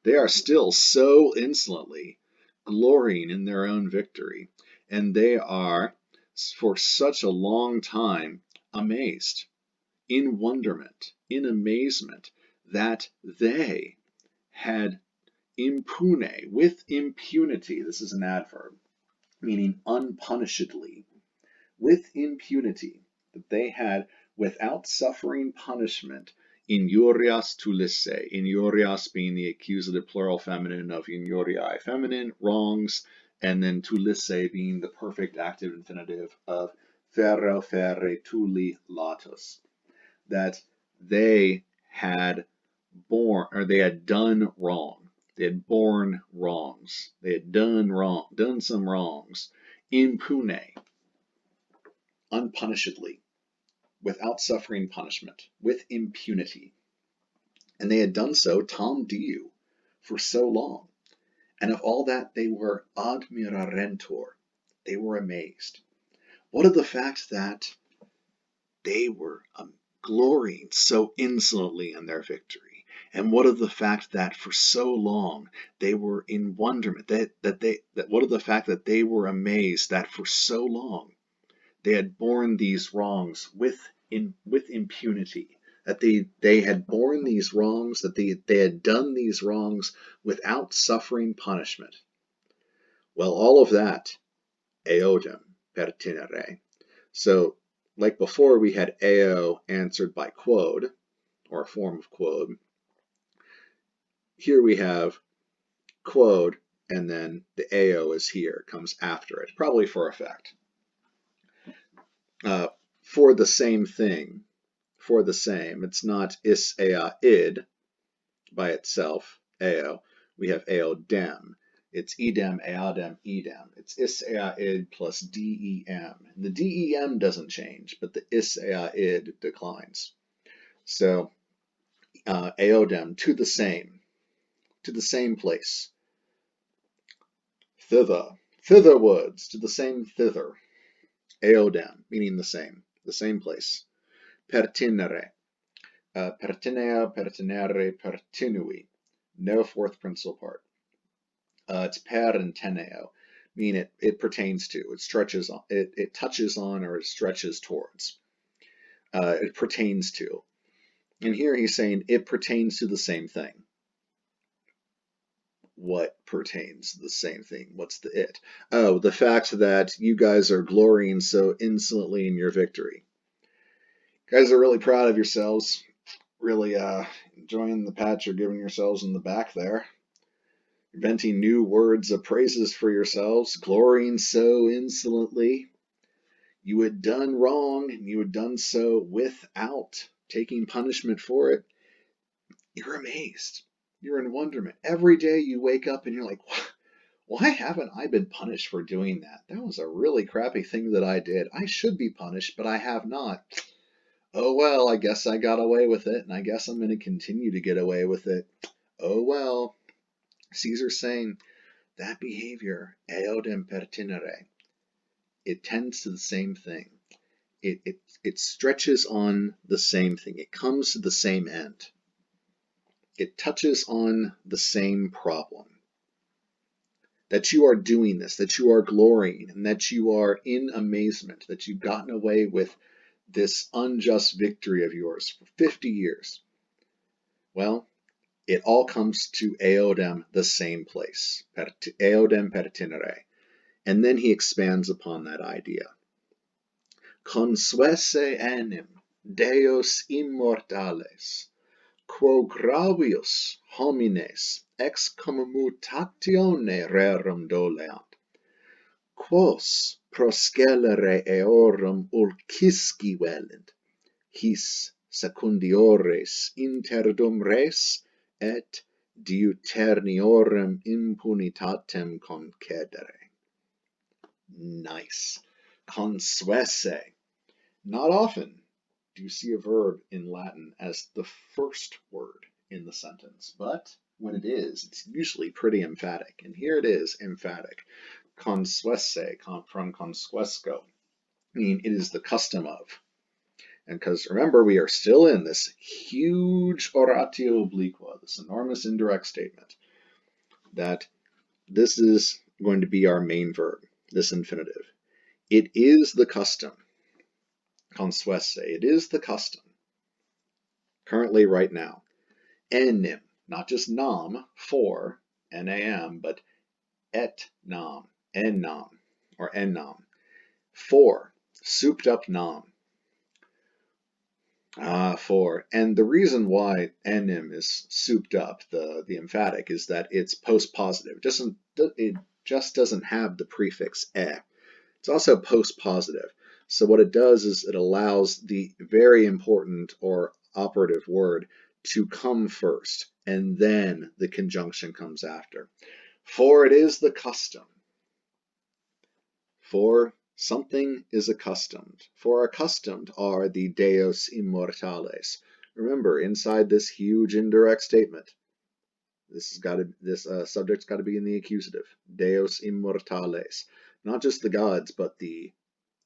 They are still so insolently glorying in their own victory, and they are, for such a long time, amazed, in wonderment, in amazement, that they had impune, with impunity, this is an adverb, meaning unpunishedly, with impunity, that they had, without suffering punishment, injurias tulisse, injurias being the accusative plural feminine of injuriae, feminine, wrongs, and then tulisse being the perfect active infinitive of ferro ferre tuli latus, that they had borne, or they had done wrong. They had borne wrongs. They had done wrong, done some wrongs, impune, unpunishedly, without suffering punishment, with impunity. And they had done so tam diu, for so long. And of all that they were admirarentur, they were amazed. What of the fact that they were glorying so insolently in their victory? And what of the fact that for so long they were in wonderment? What of the fact that they were amazed that for so long they had borne these wrongs with impunity? That they had borne these wrongs, that they had done these wrongs without suffering punishment. Well, all of that, eodem pertinere. So, like before, we had eo answered by quod, or a form of quod. Here we have quod, and then the ao is here, comes after it, probably for effect. For the same thing, for the same, it's not is ea id by itself, ao. We have ao dem. It's edem, eadem, edem. It's is ea id plus dem. And the dem doesn't change, but the is ea id declines. So aodem, to the same place. Thitherwards, to the same thither. Aodem, meaning the same place. Pertinere, pertineo, pertinere, pertinui. No fourth principal part. It's per inteneo, meaning it pertains to, it stretches on, it touches on, or it stretches towards. It pertains to. And here he's saying it pertains to the same thing. What pertains to the same thing? What's the it? Oh, the fact that you guys are glorying so insolently in your victory. You guys are really proud of yourselves. Really enjoying the pat you're giving yourselves in the back there. Inventing new words of praises for yourselves, glorying so insolently. You had done wrong, and you had done so without taking punishment for it. You're amazed. You're in wonderment. Every day you wake up and you're like, why haven't I been punished for doing that? That was a really crappy thing that I did. I should be punished, but I have not. Oh well, I guess I got away with it, and I guess I'm going to continue to get away with it. Oh well. Caesar's saying that behavior, eodem pertinere, it tends to the same thing. It stretches on the same thing. It comes to the same end. It touches on the same problem. That you are doing this, that you are glorying, and that you are in amazement, that you've gotten away with this unjust victory of yours for 50 years. Well, it all comes to eodem, the same place. Eodem pertinere. And then he expands upon that idea. Consuesse enim Deus immortales, quo gravius homines ex commutatione rerum doleant, quos proscelere eorum ulcisci velint, his secundiores interdum res et diuterniorum impunitatem concedere. Nice. Consuesse. Not often do you see a verb in Latin as the first word in the sentence, but when it is, it's usually pretty emphatic. And here it is, emphatic. Consuesse, from consuesco, meaning it is the custom of. And because remember, we are still in this huge oratio obliqua, this enormous indirect statement, that this is going to be our main verb, this infinitive. It is the custom. Consuesse, it is the custom. Currently, right now. Enim, not just nam, for, nam, but et nam, en nam, or en nam. For, souped up nam. For. And the reason why enim is souped up, the emphatic, is that it's postpositive. It just doesn't have the prefix e. It's also postpositive. So what it does is it allows the very important or operative word to come first, and then the conjunction comes after. For it is the custom. For something is accustomed. For accustomed are the Deus immortales. Remember, inside this huge indirect statement, this subject's got to be in the accusative. Deus immortales. Not just the gods, but the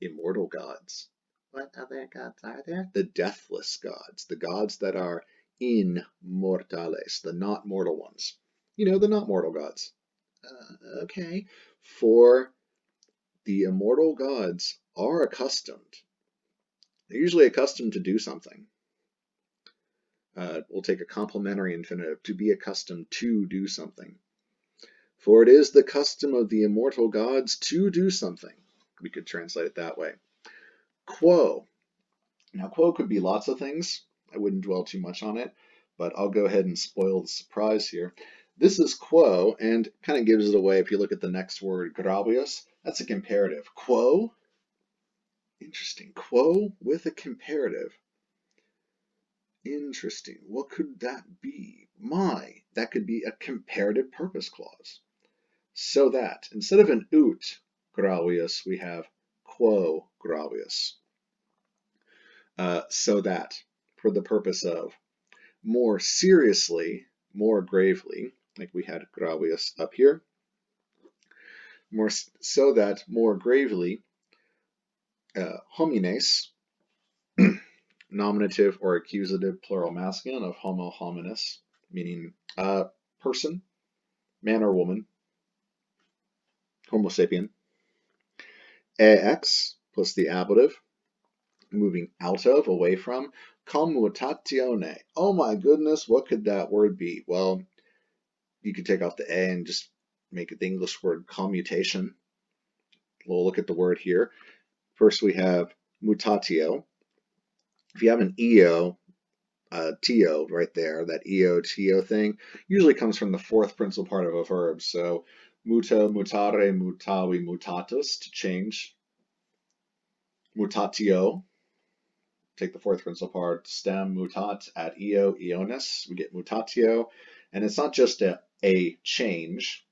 immortal gods. What other gods are there? The deathless gods, the gods that are immortales, the not mortal ones. You know, the not mortal gods. Okay. For the immortal gods are accustomed. They're usually accustomed to do something. We'll take a complementary infinitive, to be accustomed to do something. For it is the custom of the immortal gods to do something. We could translate it that way. Quo. Now, quo could be lots of things. I wouldn't dwell too much on it, but I'll go ahead and spoil the surprise here. This is quo, and kind of gives it away if you look at the next word, gravius. That's a comparative. Quo? Interesting. Quo with a comparative. Interesting. What could that be? That could be a comparative purpose clause. So that, instead of an ut gravius, we have quo gravius. So that, for the purpose of, more seriously, more gravely, like we had gravius up here, so that more gravely, homines, nominative or accusative plural masculine of homo homines, meaning person, man or woman, homo sapien, ex plus the ablative, moving out of, away from, commutatione. Oh my goodness, what could that word be? Well, you could take off the a and just make it the English word commutation. We'll look at the word here. First we have mutatio. If you have an eo, to right there, that eo, to thing, usually comes from the fourth principal part of a verb. So muto, mutare, mutavi, mutatus, to change. Mutatio, take the fourth principal part, stem, mutat, at eo, eonis, we get mutatio. And it's not just a change.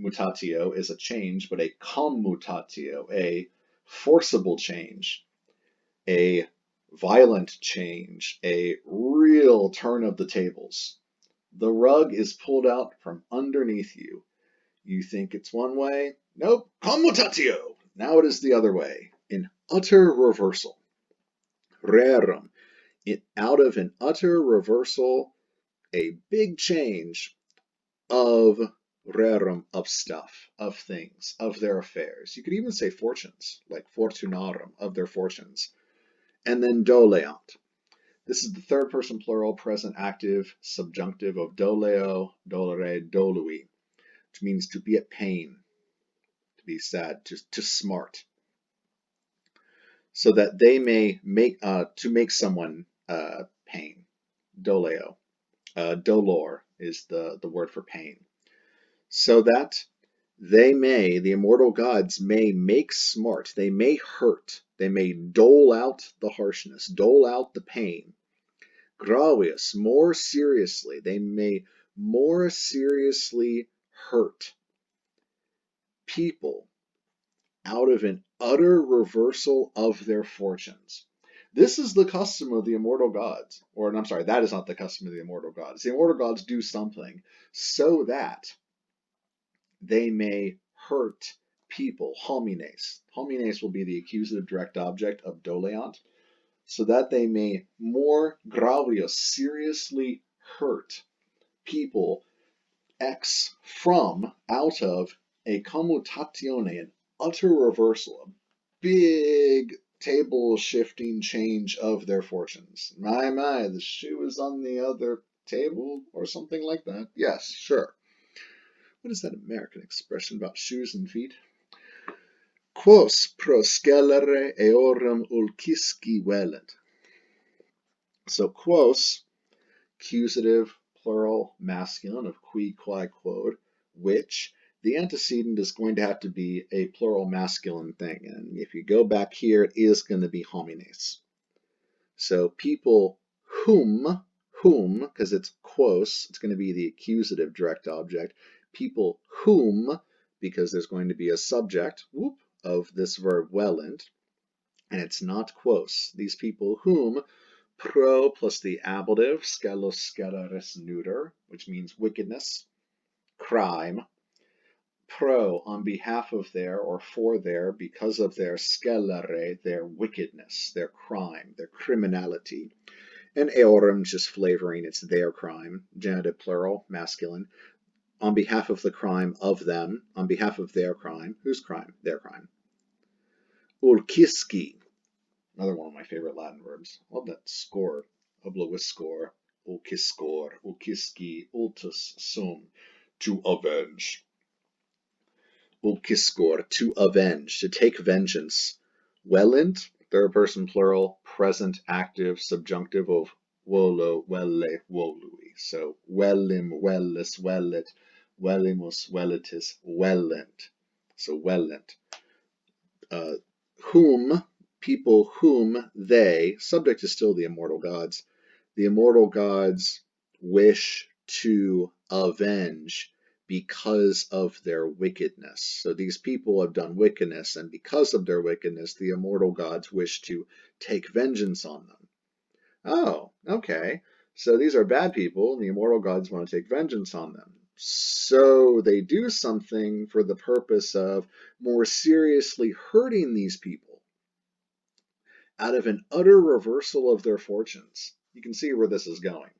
Mutatio is a change, but a commutatio, a forcible change, a violent change, a real turn of the tables. The rug is pulled out from underneath you. You think it's one way? Nope, commutatio. Now it is the other way, in utter reversal. Rerum, out of an utter reversal, a big change of rerum, of stuff, of things, of their affairs. You could even say fortunes, like fortunarum, of their fortunes. And then doleant. This is the third person plural, present active, subjunctive of doleo, dolere, dolui, which means to be at pain, to be sad, to smart. So that they may make, to make someone pain. Doleo. Dolor is the word for pain. So that they may, the immortal gods may make smart, they may hurt, they may dole out the harshness, dole out the pain. Gravius, more seriously, they may more seriously hurt people out of an utter reversal of their fortunes. This is the custom of the immortal gods. Or, I'm sorry, that is not the custom of the immortal gods. The immortal gods do something so that they may hurt people. Homines. Homines will be the accusative direct object of doleant. So that they may more gravius, seriously hurt people from, out of, a commutatione, an utter reversal, a big table shifting change of their fortunes. My, the shoe is on the other table, or something like that? Yes, sure. What is that American expression about shoes and feet? Quos proscellere eorum ulcisci velant. So quos, accusative, plural, masculine of qui, quae, quod, which, the antecedent is going to have to be a plural masculine thing. And if you go back here, it is going to be homines. So people whom, because it's quos, it's going to be the accusative direct object. People whom, because there's going to be a subject, of this verb velant, and it's not quos. These people whom, pro plus the ablative, skelos, skeleris, neuter, which means wickedness, crime, pro, on behalf of their, or for their, because of their, scelere, their wickedness, their crime, their criminality, and eorum, just flavoring, it's their crime, genitive plural, masculine, on behalf of the crime of them, on behalf of their crime. Whose crime? Their crime. Ulcisci, another one of my favorite Latin verbs. Love that score. Obloviscor, ulciscor, ulcisci, ultus sum, to avenge. Ulciscor, to avenge, to take vengeance. Velant, third person plural, present active, subjunctive of volo, velle, volui. So wellim, wellis, wellit, wellimus, wellitis, wellent. So wellent. Whom, people whom they, subject is still the immortal gods, the immortal gods wish to avenge because of their wickedness. So these people have done wickedness, and because of their wickedness, the immortal gods wish to take vengeance on them. Oh, okay. So these are bad people, and the immortal gods want to take vengeance on them. So they do something for the purpose of more seriously hurting these people out of an utter reversal of their fortunes. You can see where this is going.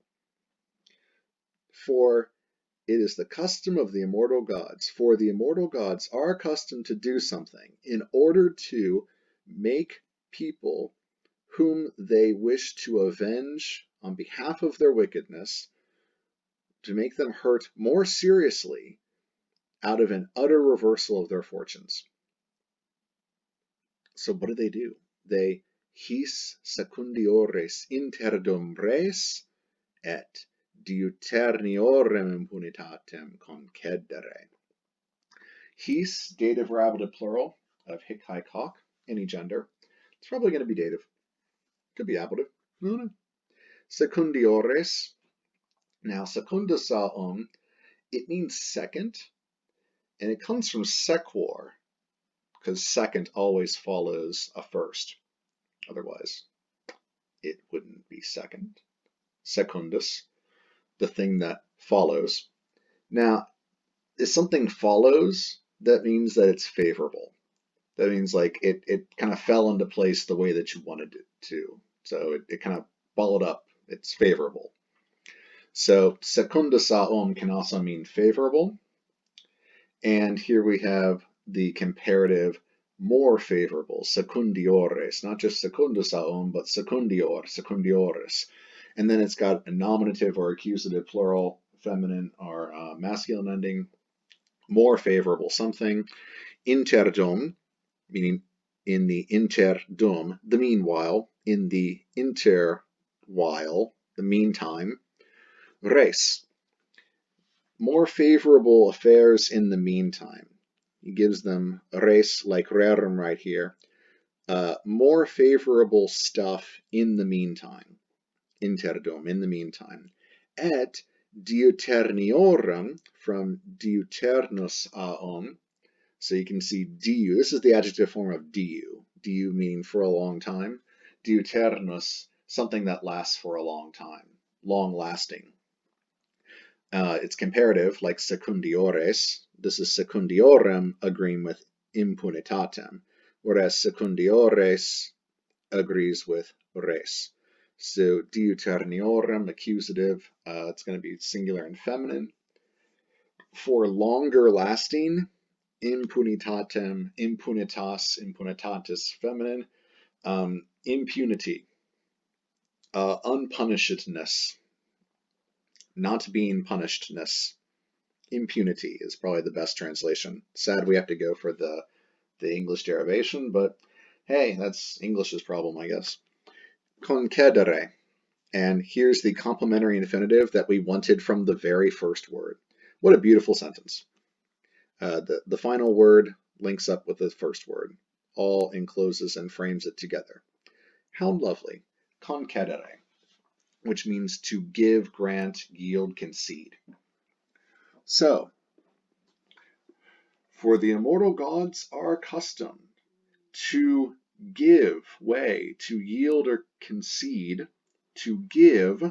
For it is the custom of the immortal gods, for the immortal gods are accustomed to do something in order to make people whom they wish to avenge on behalf of their wickedness, to make them hurt more seriously out of an utter reversal of their fortunes. So what do? They his secundiores interdum res et deuterniorem impunitatem concedere. His, dative or ablative plural of hic, haec, hoc, any gender. It's probably going to be dative. Could be ablative. No. Secundiores. Now, secundasaum, it means second, and it comes from sequor, because second always follows a first. Otherwise, it wouldn't be second. Secundus, the thing that follows. Now, if something follows, that means that it's favorable. That means like it kind of fell into place the way that you wanted it to. So it kind of followed up. It's favorable. So secundasaum can also mean favorable. And here we have the comparative more favorable, secundiores, not just secundasaum, but secundior, secundiores. And then it's got a nominative or accusative plural, feminine or masculine ending, more favorable something. Interdum, meaning in the interdum, the meanwhile, in the interwhile, the meantime. Res, more favorable affairs in the meantime. He gives them res, like rerum right here. More favorable stuff in the meantime. Interdum, in the meantime. Et deuterniorum, from deuternus aum. So you can see diu. This is the adjective form of diu. Diu meaning for a long time. Deuternus, something that lasts for a long time. Long lasting. It's comparative, like secundiores. This is secundiorem agreeing with impunitatem, whereas secundiores agrees with res. So deuterniorum, accusative, it's going to be singular and feminine. For longer lasting, impunitatem, impunitas, impunitatis, feminine. Impunity, unpunishedness, not being punishedness. Impunity is probably the best translation. Sad we have to go for the English derivation, but hey, that's English's problem, I guess. Concedere. And here's the complementary infinitive that we wanted from the very first word. What a beautiful sentence. The final word links up with the first word, all encloses and frames it together. How lovely. Concedere, which means to give, grant, yield, concede. So, for the immortal gods are accustomed to give way, to yield or concede, to give,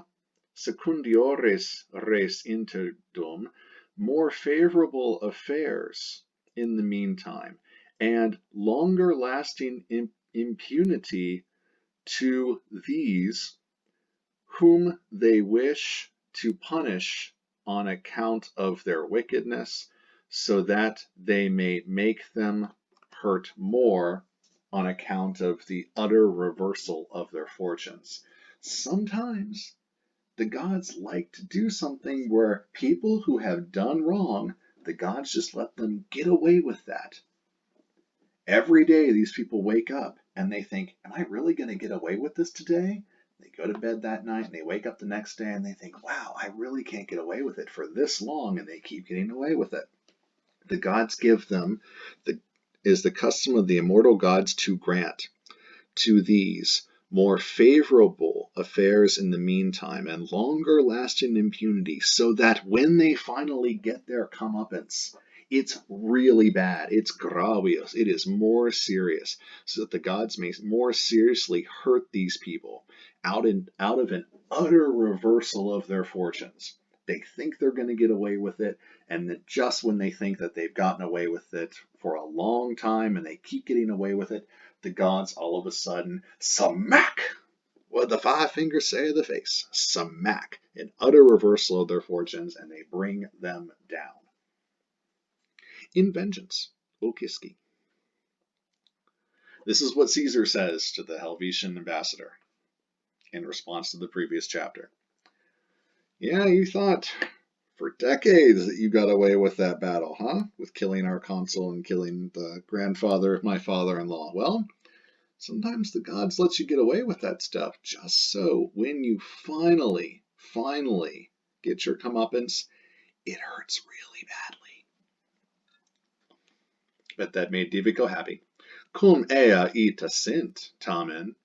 secundiores res interdum, more favorable affairs in the meantime, and longer lasting impunity to these whom they wish to punish on account of their wickedness, so that they may make them hurt more on account of the utter reversal of their fortunes. Sometimes the gods like to do something where people who have done wrong, the gods just let them get away with that. Every day these people wake up and they think, am I really going to get away with this today? They go to bed that night and they wake up the next day and they think, wow, I really can't get away with it for this long, and they keep getting away with it. The gods give them, is the custom of the immortal gods to grant to these more favorable affairs in the meantime and longer lasting impunity, so that when they finally get their comeuppance, it's really bad. It's gravios. It is more serious, so that the gods may more seriously hurt these people out of an utter reversal of their fortunes. They think they're going to get away with it, and that just when they think that they've gotten away with it for a long time and they keep getting away with it, the gods all of a sudden smack, what the five fingers say of the face, smack, an utter reversal of their fortunes, and they bring them down. In vengeance, Okiski. This is what Caesar says to the Helvetian ambassador in response to the previous chapter. Yeah, you thought for decades that you got away with that battle, huh? With killing our consul and killing the grandfather of my father-in-law. Well, sometimes the gods let you get away with that stuff just so when you finally get your comeuppance, it hurts really badly. But that made Divico happy. Cum ea ita sint, tamen,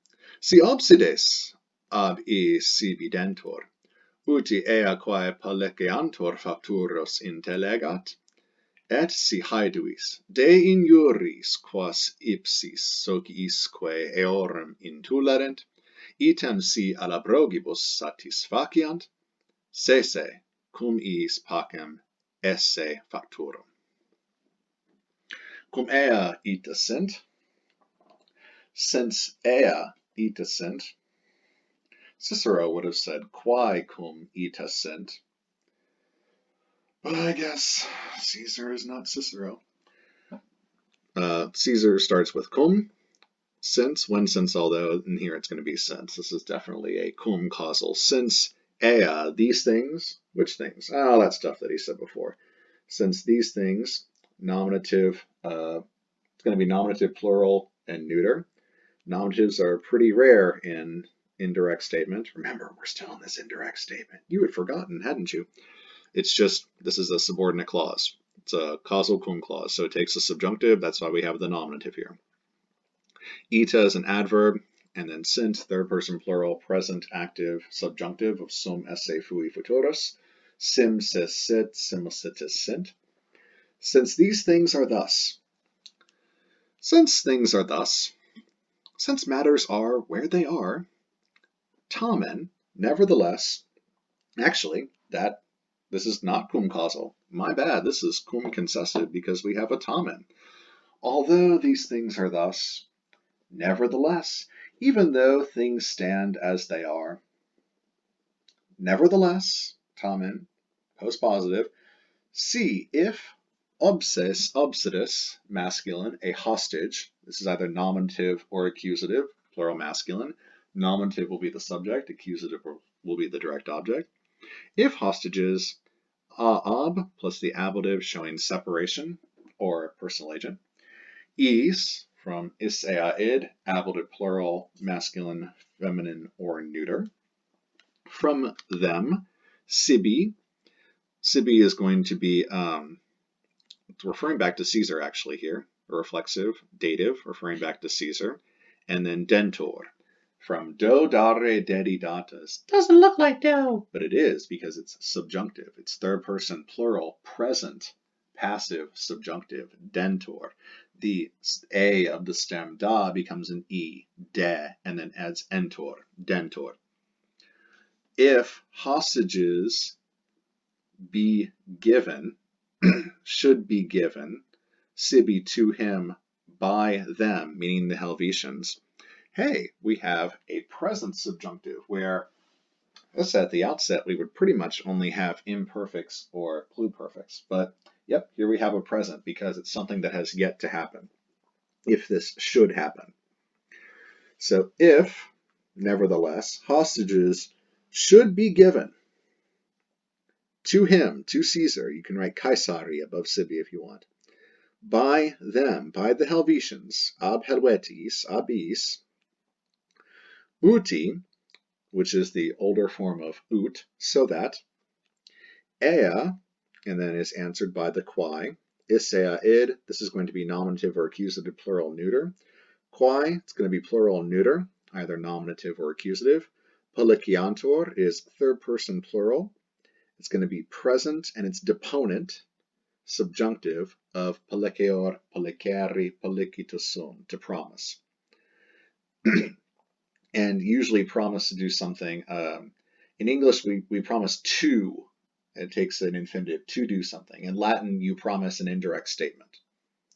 si obsides ab e sibidentur, uti ea quae paleceantur facturos intelegat, et si haeduis de injuris quas ipsis sociisque eorum intulerent, item si alabrogibus satisfaciant, sese cum iis pacem esse facturum. Cum ea ita sint, since ea ita sint, Cicero would have said quae cum ita sint, but I guess Caesar is not Cicero. Caesar starts with cum, since, when since, although in here it's going to be since. This is definitely a cum causal. Since ea, these things, which things? Oh, that stuff that he said before. Since these things, nominative, it's going to be nominative, plural, and neuter. Nominatives are pretty rare in indirect statement. Remember, we're still in this indirect statement. You had forgotten, hadn't you? It's just, this is a subordinate clause. It's a causal cum clause, so it takes a subjunctive. That's why we have the nominative here. Ita is an adverb, and then sint, third person plural, present, active, subjunctive of sum esse fui futurus. Sim sis sit, similicitus sint. Since these things are thus. Since things are thus. Since matters are where they are. Tamen, nevertheless. Actually, this is not cum causal. My bad, this is cum concessive because we have a tamen. Although these things are thus, nevertheless, even though things stand as they are, nevertheless, tamen, postpositive, see if obsidus, masculine, a hostage, this is either nominative or accusative, plural masculine. Nominative will be the subject, accusative will be the direct object. If hostages, ab plus the ablative showing separation or personal agent. Is from id, ablative plural, masculine, feminine, or neuter. From them, sibi. Sibi is going to be referring back to Caesar actually here, a reflexive, dative, referring back to Caesar. And then dentor. From do, dare, dedi, datas. Doesn't look like do, but it is because it's subjunctive. It's third person plural, present, passive, subjunctive, dentor. The a of the stem da becomes an e, de, and then adds entor, dentor. If hostages be given, should be given, sibi to him by them, meaning the Helvetians, hey, we have a present subjunctive where, as at the outset, we would pretty much only have imperfects or pluperfects. But yep, here we have a present because it's something that has yet to happen, if this should happen. So if, nevertheless, hostages should be given to him, to Caesar, you can write Caesari above sibi if you want, by them, by the Helvetians, ab Helvetis, abis, uti, which is the older form of ut, so that. Ea, and then is answered by the quai. Isea id, this is going to be nominative or accusative plural neuter. Quai, it's going to be plural neuter, either nominative or accusative. Policiantur is third person plural. It's going to be present and its deponent, subjunctive of policior, policere, policitosun, to promise. And usually promise to do something. In English, we promise to. It takes an infinitive to do something. In Latin, you promise an indirect statement.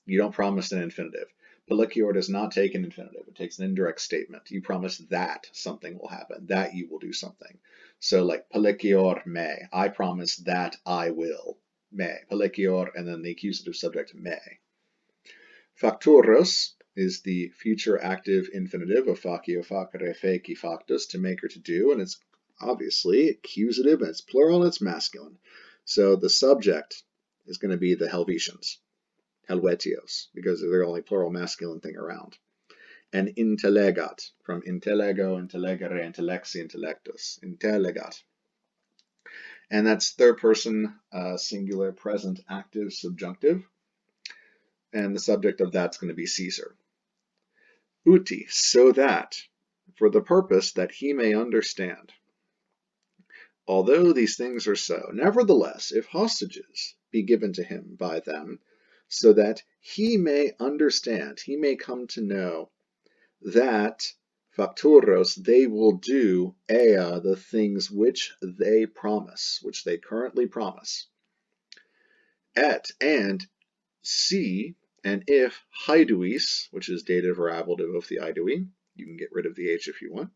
You don't promise an infinitive. Policior does not take an infinitive. It takes an indirect statement. You promise that something will happen, that you will do something. So like policior me, I promise that I will. Me. Policior, and then the accusative subject me. Facturos is the future active infinitive of facio, facere, feci, factus, to make or to do, and it's obviously accusative, and it's plural, and it's masculine. So the subject is going to be the Helvetians, Helvetios, because they're the only plural masculine thing around. And intellegat, from intellego, intellegere, intellexi, intellectus, intellegat. And that's third person singular present active subjunctive. And the subject of that's going to be Caesar. Uti, so that, for the purpose that he may understand. Although these things are so, nevertheless, if hostages be given to him by them, so that he may understand, he may come to know that facturos, they will do ea, the things which they promise, which they currently promise. Et, and C, and if haiduis, which is dative or ablative of the idui, you can get rid of the H if you want.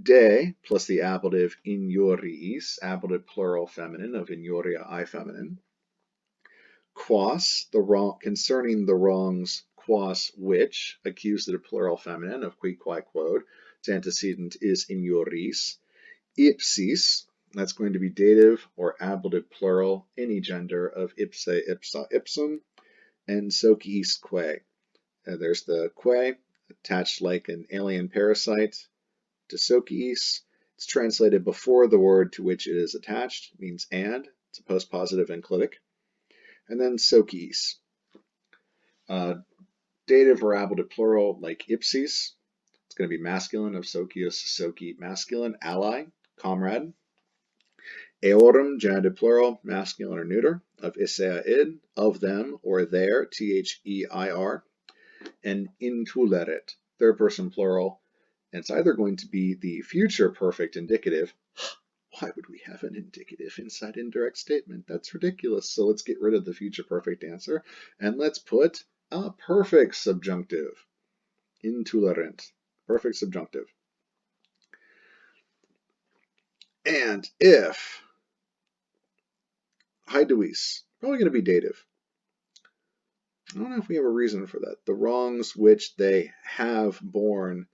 De plus the ablative injuriis, ablative plural feminine of injuria I feminine. Quas, the wrong, concerning the wrongs, quas which, accusative plural feminine of qui, quae, quod, its antecedent is injuris. Ipsis, that's going to be dative or ablative plural, any gender of ipse, ipsa, ipsum. And sociis quae. There's the quae, attached like an alien parasite to sociis. It's translated before the word to which it is attached. It means and. It's a postpositive enclitic. And then sociis. Dative or ablative plural like ipsis. It's going to be masculine of socius, soci, masculine. Ally, comrade. Eorum, genitive plural, masculine or neuter, of isea id, of them, or their, their, and intuleret, third person plural, and it's either going to be the future perfect indicative. Why would we have an indicative inside indirect statement? That's ridiculous. So let's get rid of the future perfect answer, and let's put a perfect subjunctive. Intolerant, perfect subjunctive. And if haiduis, probably going to be dative. I don't know if we have a reason for that. The wrongs which they have borne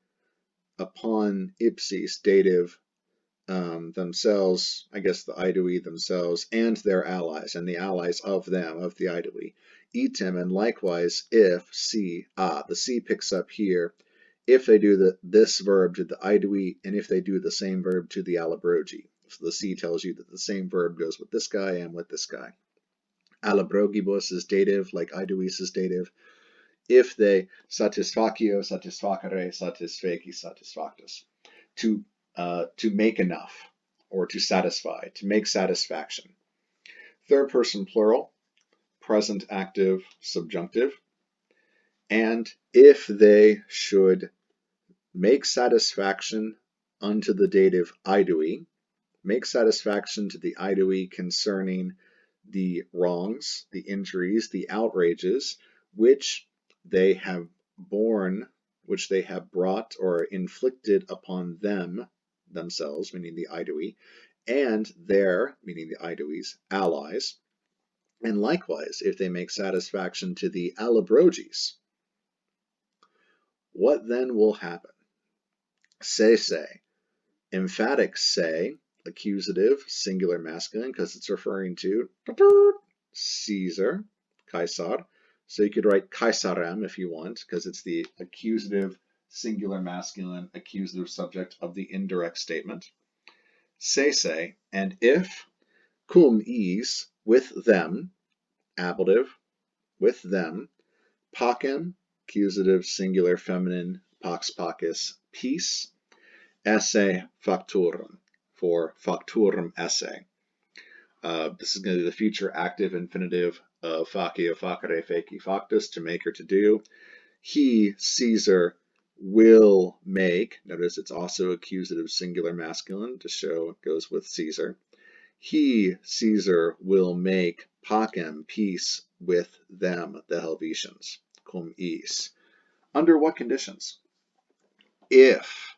upon ipsis, dative, themselves, I guess the idui themselves, and their allies, and the allies of them, of the idui. Item, and likewise, if C, the C picks up here, if they do this verb to the idui, and if they do the same verb to the alabrogi. So the C tells you that the same verb goes with this guy and with this guy. Alabrogibus is dative, like iduis is dative. If they satisfacio, satisfacere, satisfeci, satisfactus. To make enough, or to satisfy, to make satisfaction. Third person plural, present active subjunctive. And if they should make satisfaction unto the dative idui, make satisfaction to the idui concerning the wrongs, the injuries, the outrages, which they have borne, which they have brought or inflicted upon them, themselves, meaning the idui, and their, meaning the iduis, allies. And likewise, if they make satisfaction to the alabrogis, what then will happen? Se, emphatic se, accusative, singular masculine, because it's referring to Caesar, Caesar. So you could write Caesarem if you want, because it's the accusative singular masculine accusative subject of the indirect statement. Se, and if cum is, with them, ablative, with them, pacem, accusative singular feminine, pax pacis, peace, esse factorum, for factorum esse. This is going to be the future active infinitive of facio, facere, feci, factus, to make or to do. He, Caesar, will make, notice it's also accusative singular masculine to show it goes with Caesar. He, Caesar, will make pacem, peace, with them, the Helvetians, cum is. Under what conditions? If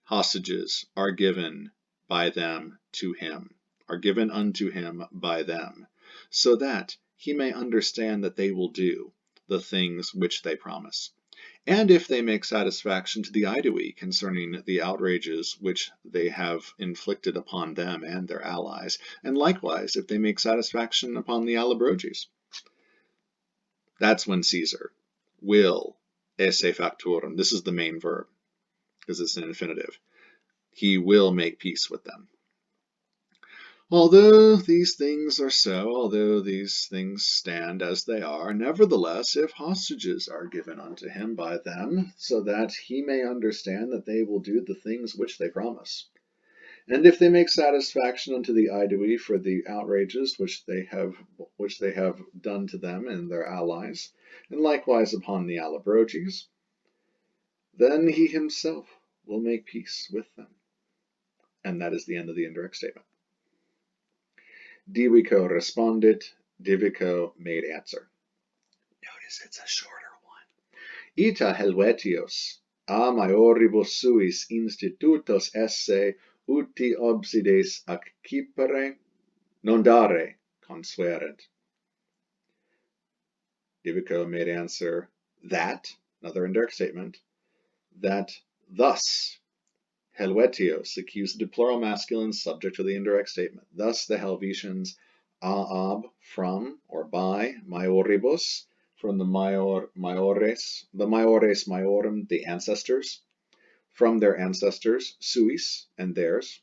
hostages are given by them to him, are given unto him by them, so that he may understand that they will do the things which they promise. And if they make satisfaction to the Aedui concerning the outrages which they have inflicted upon them and their allies, and likewise if they make satisfaction upon the Allobroges. That's when Caesar will esse factorum. This is the main verb, because it's an infinitive. He will make peace with them. Although these things are so, although these things stand as they are, nevertheless, if hostages are given unto him by them, so that he may understand that they will do the things which they promise, and if they make satisfaction unto the Aedui for the outrages which they have done to them and their allies, and likewise upon the Allobroges, then he himself will make peace with them. And that is the end of the indirect statement. Divico respondit, Divico made answer. Notice it's a shorter one. Ita Helvetios, a maioribus suis institutos esse uti obsides accipere non dare consuerent. Divico made answer that, another indirect statement, that thus Helvetios, accusative plural masculine, subject to the indirect statement. Thus the Helvetians, ab, from, or by, maioribus, from the maiores, maiorum, the ancestors, from their ancestors, suis, and theirs.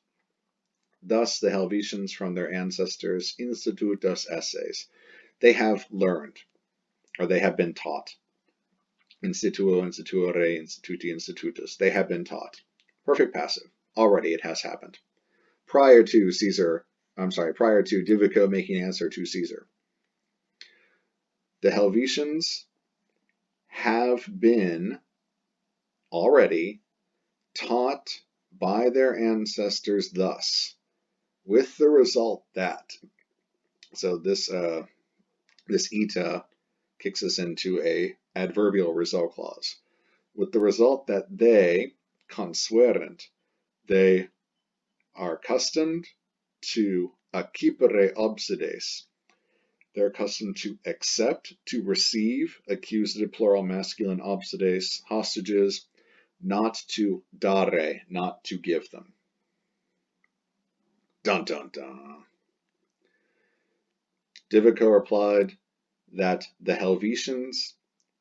Thus the Helvetians, from their ancestors, institutus esses, they have learned, or they have been taught. Instituo, instituere, instituti, institutus, they have been taught. Perfect passive. Already it has happened. Prior to Divico making answer to Caesar. The Helvetians have been already taught by their ancestors thus, with the result that, so this ita kicks us into a adverbial result clause, with the result that they, consuerent, they are accustomed to accipere obsides. They're accustomed to accept, to receive accusative plural masculine obsides, hostages, not to dare, not to give them. Dun dun dun. Divico replied that the Helvetians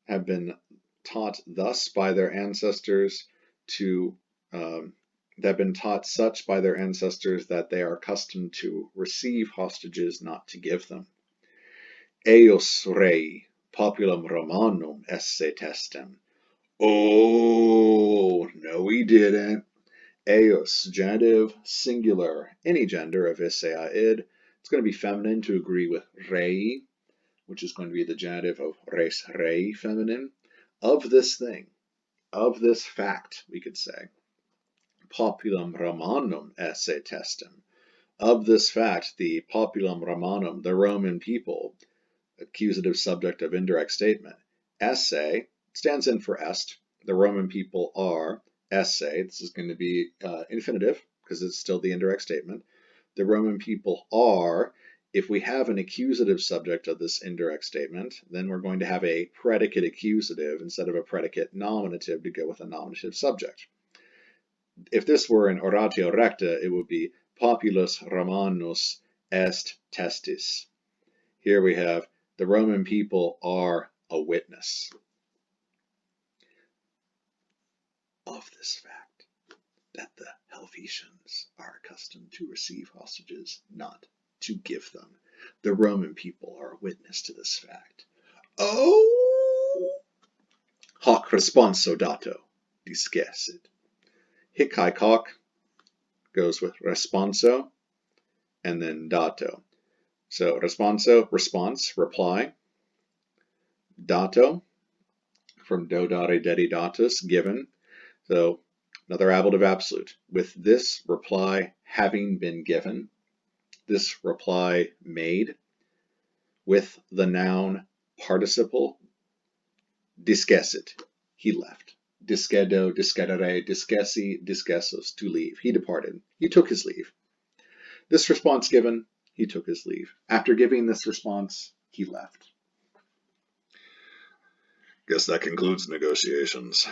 have been taught thus by their ancestors have been taught such by their ancestors that they are accustomed to receive hostages, not to give them. Eos rei populum Romanum esse testem. Oh, no, we didn't. Eos, genitive, singular, any gender of esse id. It's going to be feminine to agree with rei, which is going to be the genitive of res rei, feminine. Of this thing, of this fact, we could say. Populum Romanum esse testem. Of this fact, the populum Romanum, the Roman people, accusative subject of indirect statement. Esse stands in for est. The Roman people are esse. This is going to be infinitive because it's still the indirect statement. The Roman people are. If we have an accusative subject of this indirect statement, then we're going to have a predicate accusative instead of a predicate nominative to go with a nominative subject. If this were an oratio recta, it would be populus Romanus est testis. Here we have the Roman people are a witness. of this fact, that the Helvetians are accustomed to receive hostages, not to give them. The Roman people are a witness to this fact. Oh! Hoc responso dato, discessit. Hic haec hoc goes with responso, and then dato. So responso, response, reply. Dato, from do dare dedi datus, given. So another ablative absolute. With this reply having been given, this reply made, with the noun participle, discessit, he left. Discedo, discedere, discessi, discessus, to leave. He departed. He took his leave. This response given, he took his leave. After giving this response, he left. Guess that concludes negotiations.